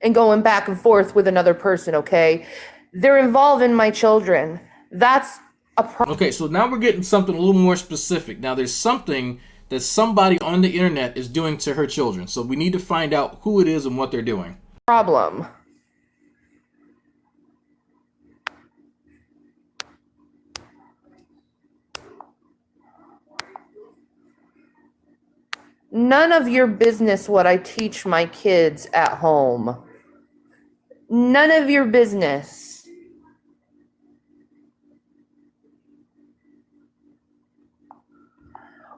and going back and forth with another person, okay? They're involving my children. That's a problem. Okay, so now we're getting something a little more specific. Now there's something that somebody on the internet is doing to her children. So we need to find out who it is and what they're doing. Problem. None of your business what I teach my kids at home. None of your business.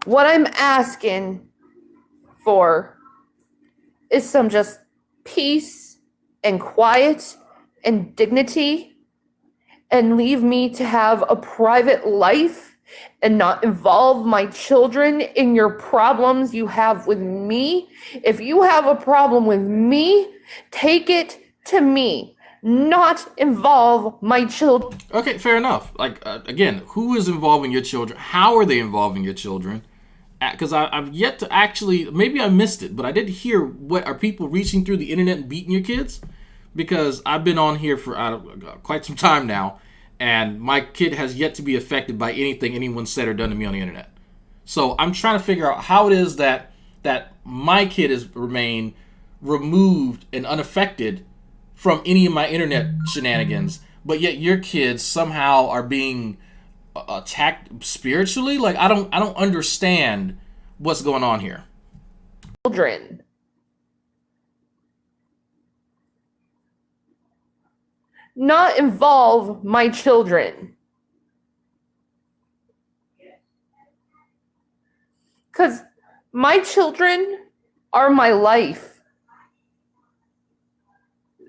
What I'm asking for is some just peace and quiet and dignity, and leave me to have a private life and not involve my children in your problems you have with me. If you have a problem with me, take it to me, not involve my children. Okay, fair enough. Like, again, who is involving your children? How are they involving your children? Because I've yet to actually, maybe I missed it, but I did hear, what, are people reaching through the internet and beating your kids? Because I've been on here for quite some time now, and my kid has yet to be affected by anything anyone said or done to me on the internet. So I'm trying to figure out how it is that my kid has remained removed and unaffected from any of my internet shenanigans, but yet your kids somehow are being attacked spiritually. Like, I don't understand what's going on here. Children. Not involve my children. Because my children are my life.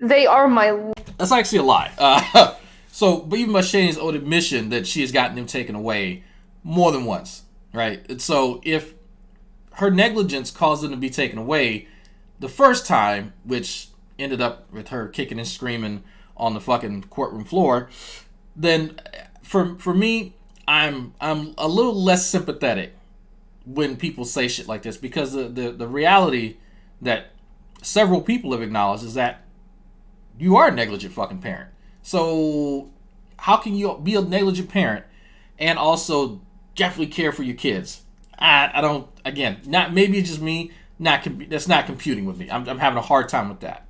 They are my life. That's actually a lie. So, but even by Shanny's own admission that she has gotten them taken away more than once, right? And so if her negligence caused them to be taken away the first time, which ended up with her kicking and screaming on the fucking courtroom floor, then for me, I'm a little less sympathetic when people say shit like this, because the reality that several people have acknowledged is that you are a negligent fucking parent. So how can you be a negligent parent and also definitely care for your kids? I don't, again, not, maybe it's just me, that's not computing with me. I'm having a hard time with that.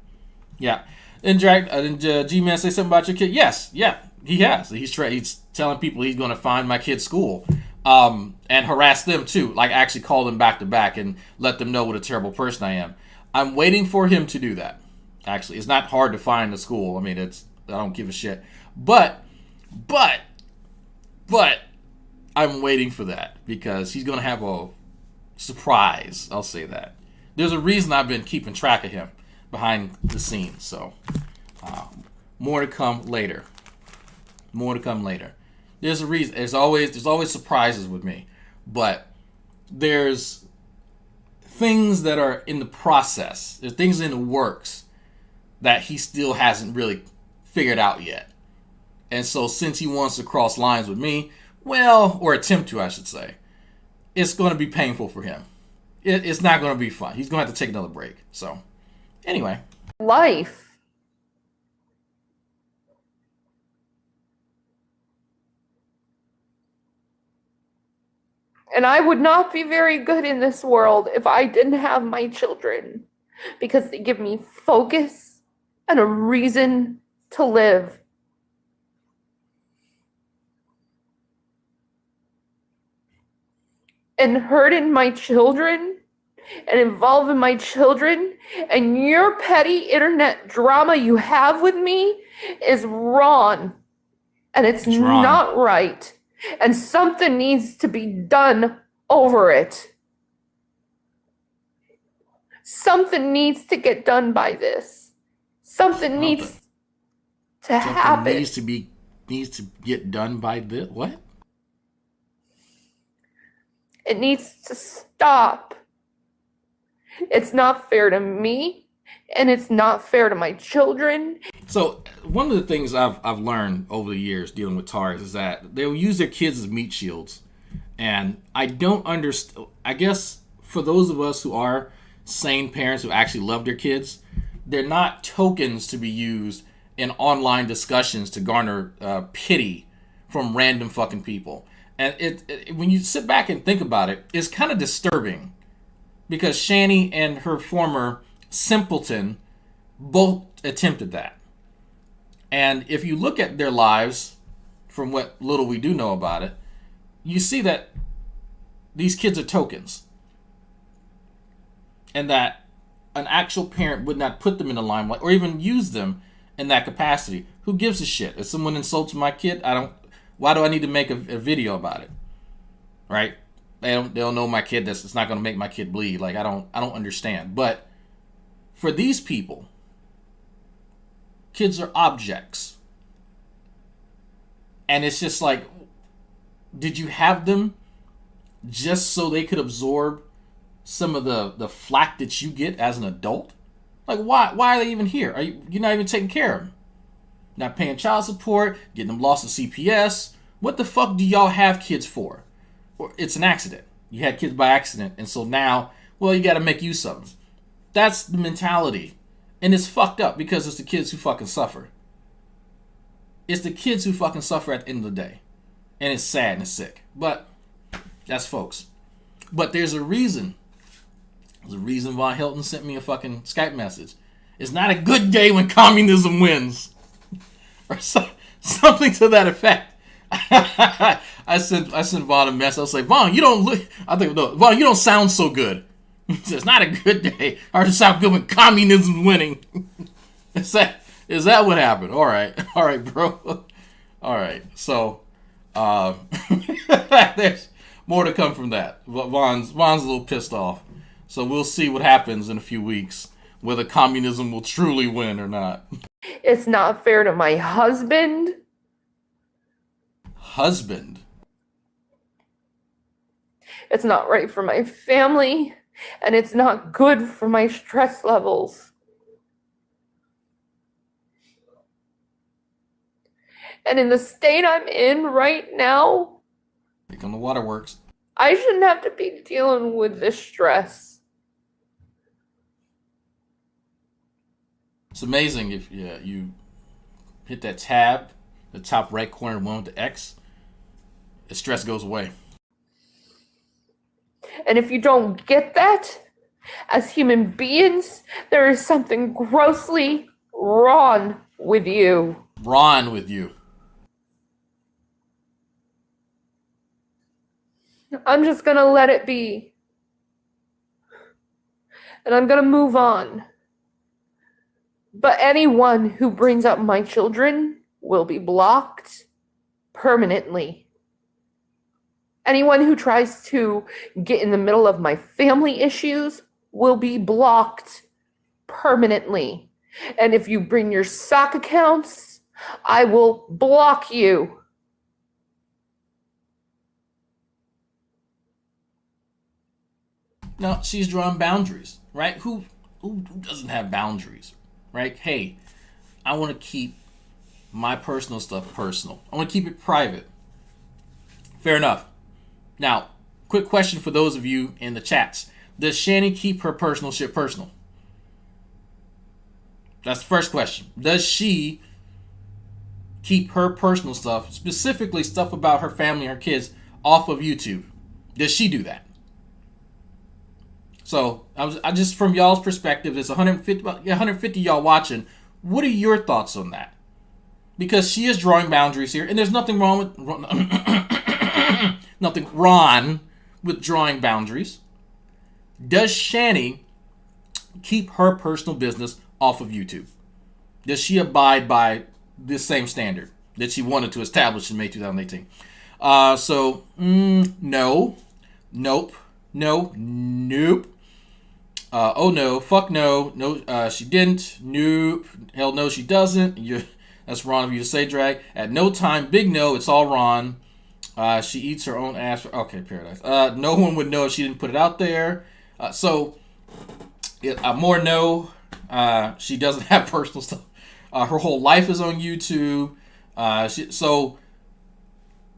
Yeah. And G-Man say something about your kid? Yes, yeah, he has. He's telling people he's going to find my kid's school and harass them too. Like, actually call them back to back and let them know what a terrible person I am. I'm waiting for him to do that. Actually, it's not hard to find a school. I mean, I don't give a shit. But I'm waiting for that because he's going to have a surprise. I'll say that. There's a reason I've been keeping track of him behind the scenes. So, more to come later. More to come later. There's a reason. There's always surprises with me. But there's things that are in the process. There's things in the works that he still hasn't really figured out yet. And so since he wants to cross lines with me, well, or attempt to, I should say, it's going to be painful for him. It's not going to be fun. He's going to have to take another break. So, anyway. Life. And I would not be very good in this world if I didn't have my children, because they give me focus and a reason to live. And hurting my children and involving my children and your petty internet drama you have with me is wrong. And it's not right. And something needs to be done over it. Something needs to get done by this. Something needs to happen. Needs to get done by this. What? It needs to stop. It's not fair to me, and it's not fair to my children. So one of the things I've learned over the years dealing with Taurus is that they'll use their kids as meat shields. And I don't understand. I guess for those of us who are sane parents who actually love their kids, they're not tokens to be used in online discussions to garner pity from random fucking people. And it when you sit back and think about it, it's kind of disturbing because Shanny and her former simpleton both attempted that. And if you look at their lives, from what little we do know about it, you see that these kids are tokens. And that an actual parent would not put them in the limelight or even use them in that capacity. Who gives a shit? If someone insults my kid, why do I need to make a video about it? Right? They'll know my kid. It's not going to make my kid bleed. Like I don't understand. But for these people, kids are objects. And it's just like, did you have them just so they could absorb some of the flack that you get as an adult? Like, why are they even here? You're not even taking care of them. Not paying child support, getting them lost to CPS. What the fuck do y'all have kids for? Or it's an accident. You had kids by accident, and so now, well, you got to make use of them. That's the mentality. And it's fucked up because it's the kids who fucking suffer. It's the kids who fucking suffer at the end of the day. And it's sad and it's sick. But that's folks. But there's a reason. There's a reason Von Hilton sent me a fucking Skype message. It's not a good day when communism wins. Or something to that effect. I sent Vaughn a message. I was like, Vaughn, you don't look. I think no, Vaughn, you don't sound so good. It's not a good day. I just sound good when communism's winning. Is that what happened? All right, bro. All right. So, there's more to come from that. Vaughn's a little pissed off. So we'll see what happens in a few weeks, whether communism will truly win or not. It's not fair to my husband. Husband? It's not right for my family, and it's not good for my stress levels. And in the state I'm in right now, here come the waterworks. I shouldn't have to be dealing with this stress. It's amazing if you hit that tab, the top right corner one with the X, the stress goes away. And if you don't get that, as human beings, there is something grossly wrong with you. Wrong with you. I'm just gonna let it be. And I'm gonna move on. But anyone who brings up my children will be blocked permanently. Anyone who tries to get in the middle of my family issues will be blocked permanently. And if you bring your sock accounts, I will block you. Now, she's drawn boundaries, right? Who doesn't have boundaries, right? Hey, I want to keep my personal stuff personal. I want to keep it private. Fair enough. Now, quick question for those of you in the chats. Does Shanny keep her personal shit personal? That's the first question. Does she keep her personal stuff, specifically stuff about her family, her kids, off of YouTube? Does she do that? So, I just from y'all's perspective, there's 150 y'all watching. What are your thoughts on that? Because she is drawing boundaries here, and there's nothing wrong with nothing wrong with drawing boundaries. Does Shanny keep her personal business off of YouTube? Does she abide by this same standard that she wanted to establish in May 2018? No, nope, no, nope. Oh no, fuck no, no, she didn't, nope, hell no, she doesn't. That's wrong of you to say, Drag. At no time, big no, it's all wrong. She eats her own ass. Okay, Paradise. No one would know if she didn't put it out there. More no. She doesn't have personal stuff. Her whole life is on YouTube. So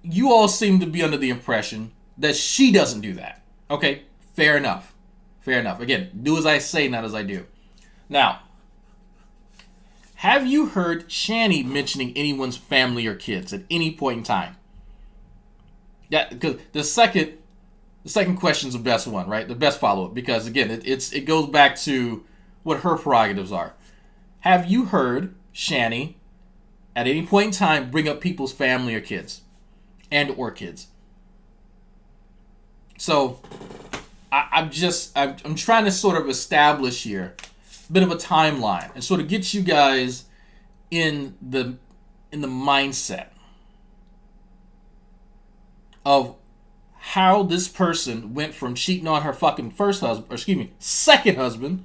you all seem to be under the impression that she doesn't do that. Okay, fair enough. Fair enough. Again, do as I say, not as I do. Now, have you heard Shanny mentioning anyone's family or kids at any point in time? Yeah, because the second question is the best one, right? The best follow-up, because again, it goes back to what her prerogatives are. Have you heard Shanny at any point in time bring up people's family or kids, or kids? So I'm trying to sort of establish here a bit of a timeline and sort of get you guys in the mindset of how this person went from cheating on her fucking second husband.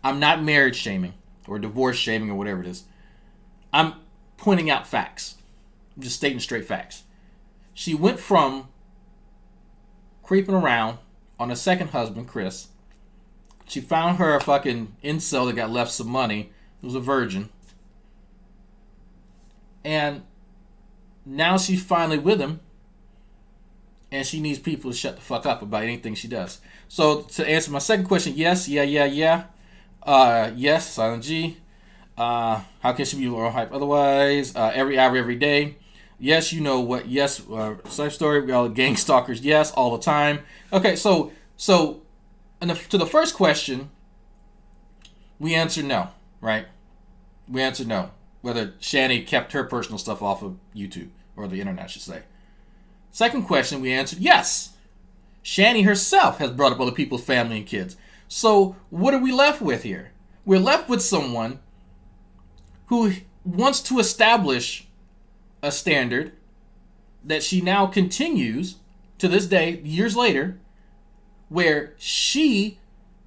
I'm not marriage shaming or divorce shaming or whatever it is. I'm pointing out facts. I'm just stating straight facts. She went from creeping around on a second husband, Chris. She found her a fucking incel that got left some money. It was a virgin. And now she's finally with him. And she needs people to shut the fuck up about anything she does. So to answer my second question, yes, yeah. Yes, Silent G. How can she be more hype otherwise? Every hour, every day. Yes, you know what? Yes, side story. We all gang stalkers. Yes, all the time. Okay, so to the first question, we answer no, right? We answer no. Whether Shanny kept her personal stuff off of YouTube or the internet, I should say. Second question, we answered yes. Shanny herself has brought up other people's family and kids. So what are we left with here? We're left with someone who wants to establish a standard that she now continues to this day, years later, where she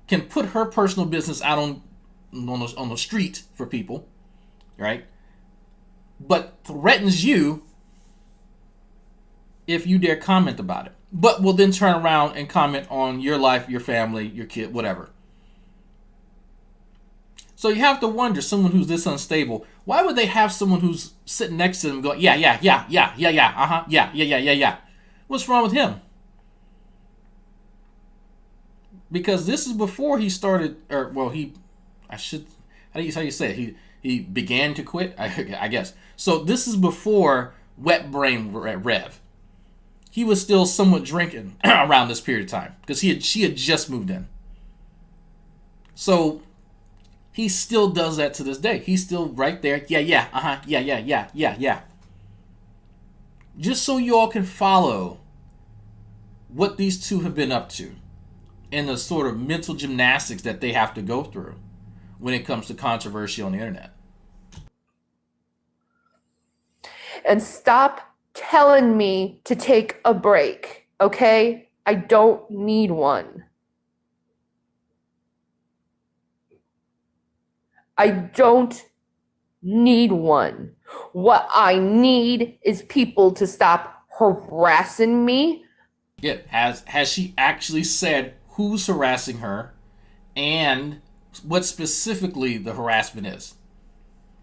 can put her personal business out on the street for people, right? But threatens you if you dare comment about it. But will then turn around and comment on your life, your family, your kid, whatever. So you have to wonder, someone who's this unstable, why would they have someone who's sitting next to them going, yeah. What's wrong with him? Because this is before he started, how do you say it? He began to quit, I guess. So this is before Wet Brain Rev. He was still somewhat drinking around this period of time because she had just moved in. So he still does that to this day. He's still right there. Yeah. Just so you all can follow what these two have been up to and the sort of mental gymnastics that they have to go through when it comes to controversy on the internet. And stop telling me to take a break, okay? I don't need one. I don't need one. What I need is people to stop harassing me. Yeah, has she actually said who's harassing her and what specifically the harassment is?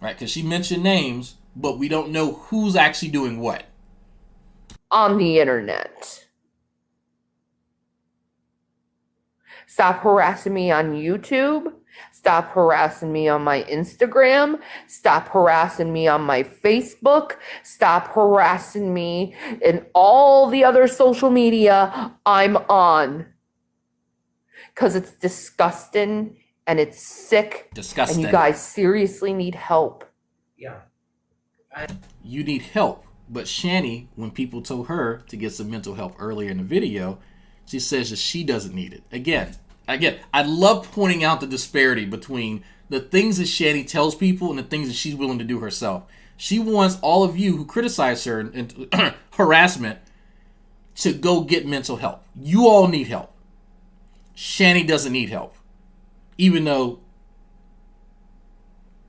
Right? Because she mentioned names, but we don't know who's actually doing what. On the internet. Stop harassing me on YouTube. Stop harassing me on my Instagram. Stop harassing me on my Facebook. Stop harassing me in all the other social media I'm on. Because it's disgusting and it's sick. Disgusting. And you guys seriously need help. Yeah. You need help. But Shanny, when people told her to get some mental help earlier in the video, she says that she doesn't need it. Again, I love pointing out the disparity between the things that Shanny tells people and the things that she's willing to do herself. She wants all of you who criticize her and harassment to go get mental help. You all need help. Shanny doesn't need help, even though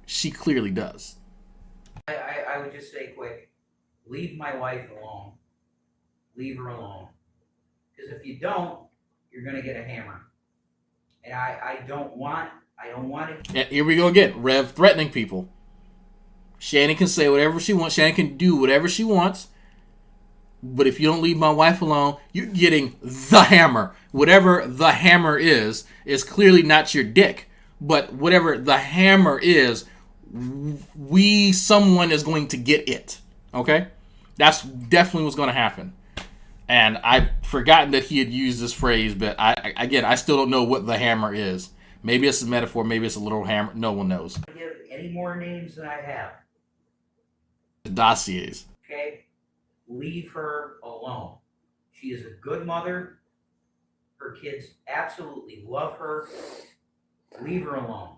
she clearly does. I would just say quick, leave my wife alone. leave her alone. Because if you don't, you're gonna get a hammer. And I don't want it. Yeah, here we go again. Rev threatening people. Shanny can say whatever she wants. Shanny can do whatever she wants. But if you don't leave my wife alone, you're getting the hammer. Whatever the hammer is clearly not your dick. But whatever the hammer is, someone is going to get it. Okay? That's definitely what's going to happen. And I've forgotten that he had used this phrase, but I still don't know what the hammer is. Maybe it's a metaphor, maybe it's a literal hammer. No one knows. Give any more names than I have. The dossiers. Okay? Leave her alone. She is a good mother. Her kids absolutely love her. Leave her alone.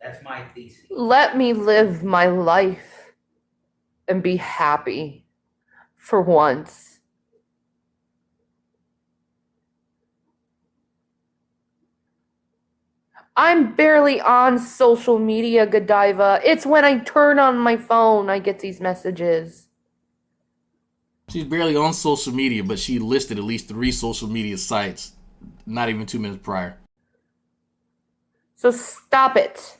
That's my thesis. Let me live my life and be happy for once. I'm barely on social media, Godiva. It's when I turn on my phone I get these messages. She's barely on social media, but she listed at least 3 social media sites not even 2 minutes prior. So stop it.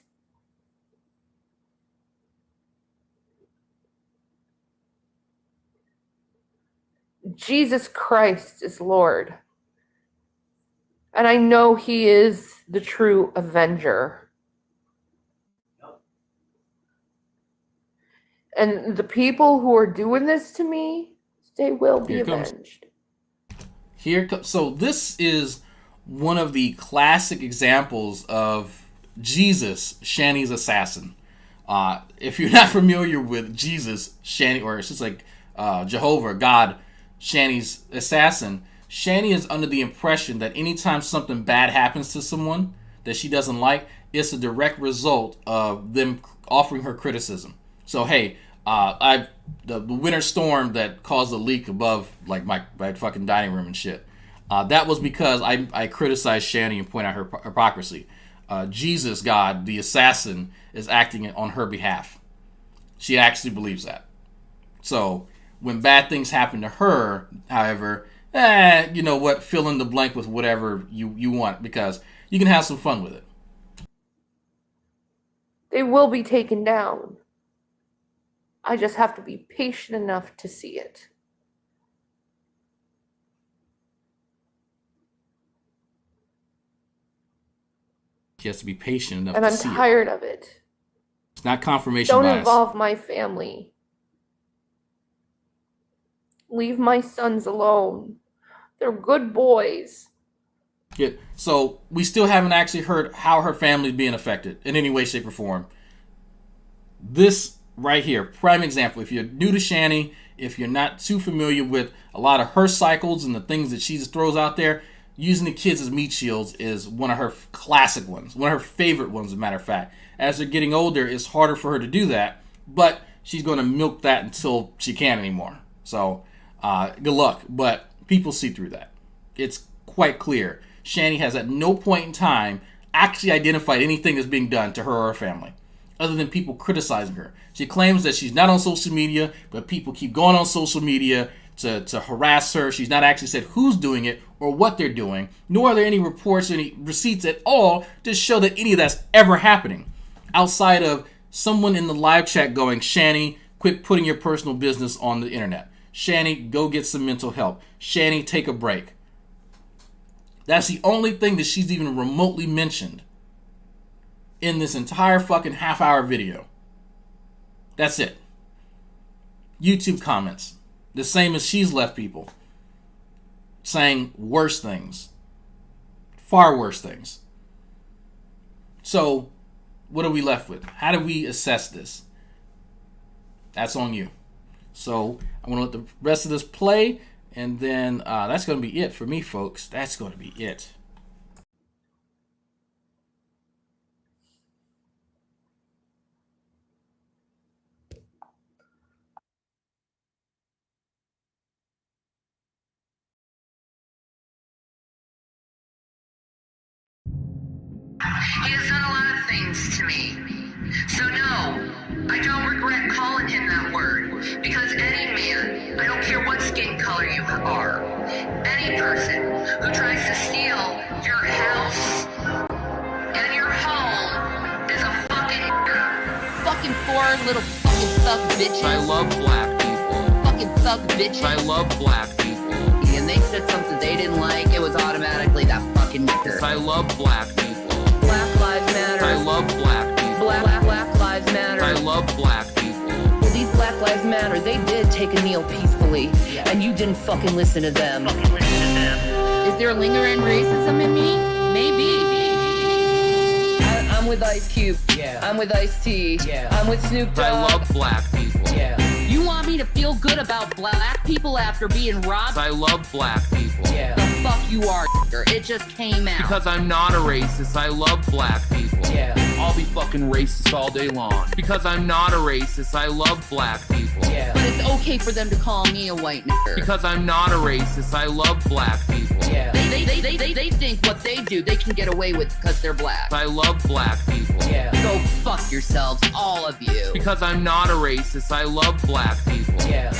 Jesus Christ is Lord. And I know he is the true avenger. And the people who are doing this to me, they will be avenged. So this is one of the classic examples of Jesus, Shanny's assassin. If you're not familiar with Jesus, Shanny, or it's just like Jehovah, God, Shanny's assassin, Shanny is under the impression that anytime something bad happens to someone that she doesn't like, it's a direct result of them offering her criticism. So, hey, the winter storm that caused a leak above like my fucking dining room and shit, that was because I criticized Shanny and point out her hypocrisy. Jesus, God, the assassin, is acting on her behalf. She actually believes that. So when bad things happen to her, however, you know what, fill in the blank with whatever you want, because you can have some fun with it. They will be taken down. I just have to be patient enough to see it. She has to be patient enough and to I'm see it. tired of it. It's not confirmation Don't bias. involve my family. Leave my sons alone. They're good boys. Yeah. So we still haven't actually heard how her family is being affected in any way, shape, or form. This right here, prime example. If you're new to Shanny, if you're not too familiar with a lot of her cycles and the things that she just throws out there, using the kids as meat shields is one of her classic ones, one of her favorite ones, as a matter of fact. As they're getting older, it's harder for her to do that, but she's going to milk that until she can't anymore. So, good luck, but people see through that. It's quite clear. Shanny has at no point in time actually identified anything that's being done to her or her family, other than people criticizing her. She claims that she's not on social media, but people keep going on social media to harass her. She's not actually said who's doing it or what they're doing, nor are there any reports or any receipts at all to show that any of that's ever happening, outside of someone in the live chat going, Shanny, quit putting your personal business on the internet. Shanny, go get some mental help. Shanny, take a break. That's the only thing that she's even remotely mentioned in this entire fucking half-hour video. That's it. YouTube comments, the same as she's left people, saying worse things, far worse things. So, what are we left with? How do we assess this? That's on you. So, I'm going to let the rest of this play, and then that's going to be it for me, folks. That's going to be it. He has done a lot of things to me. So no, I don't regret calling him that word, because any man, I don't care what skin color you are, any person who tries to steal your house and your home is a fucking nigger. Fucking four little fucking thug bitches. I love black people. Fucking thug bitches. I love black people. And they said something they didn't like, it was automatically that fucking nigger. I love black people. Black Lives Matter. I love black people. Black Lives Matter. I love black people. Well, these Black Lives Matter, they did take a kneel peacefully, and you didn't fucking listen to them. Is there lingering racism in me? Maybe. I'm with Ice Cube. Yeah. I'm with Ice-T. Yeah. I'm with Snoop Dogg. I love black people. Yeah. You want me to feel good about black people after being robbed? I love black people. Yeah. The fuck you are, it just came out. Because I'm not a racist, I love black people. Yeah. I'll be fucking racist all day long. Because I'm not a racist, I love black people. Yeah. But it's okay for them to call me a white nigger. Because I'm not a racist, I love black people. Yeah. They think what they do, they can get away with because they're black. I love black people. Yeah. Go fuck yourselves, all of you. Because I'm not a racist, I love black people. Yeah.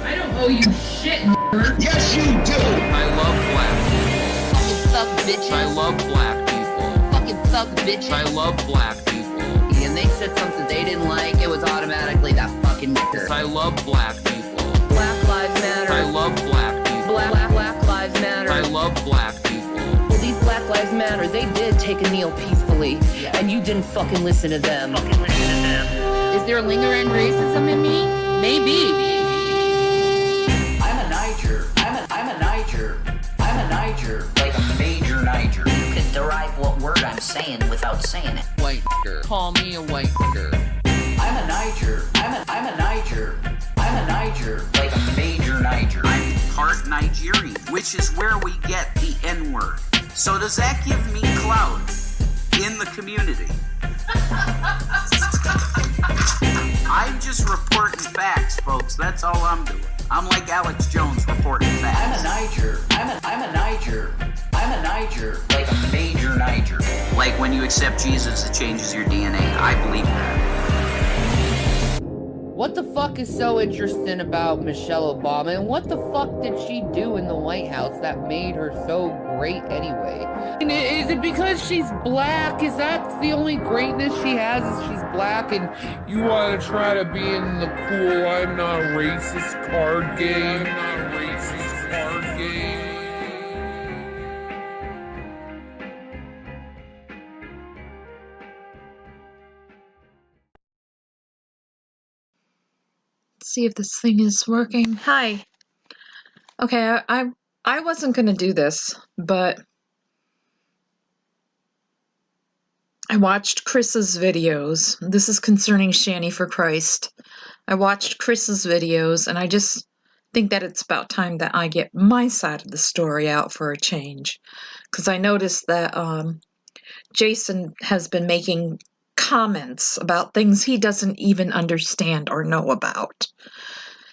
I don't owe you shit, nigger. Yes, you do. I love black people. Fucking thug bitches. I love black people. Fucking thug bitches. I love black people. And they said something they didn't like, it was automatically that fucking nigger. I love black people. Black Lives Matter. I love black people. Black Lives Matter. I love black people. Well, these Black Lives Matter, they did take a kneel peacefully, and you didn't fucking listen to them. Is there lingering racism in me? Maybe. I'm a Niger. I'm a Niger. Like a major Niger. You can derive what word I'm saying without saying it. White nigger. Call me a white nigger. I'm a Niger. I'm a Niger. Like a major Niger. I'm part Nigerian, which is where we get the N-word. So does that give me clout in the community? I'm just reporting facts, folks. That's all I'm doing. I'm like Alex Jones reporting facts. I'm a Niger. Like a major Niger. Like when you accept Jesus, it changes your DNA. I believe that. What the fuck is so interesting about Michelle Obama, and what the fuck did she do in the White House that made her so great anyway? And is it because she's black? Is that the only greatness she has, is she's black, and you want to try to be in the cool, I'm not racist card game? See if this thing is working. Hi. Okay, I wasn't gonna do this, but I watched Chris's videos. This is concerning Shanny for Christ. I watched Chris's videos, and I just think that it's about time that I get my side of the story out for a change. Because I noticed that Jason has been making comments about things he doesn't even understand or know about.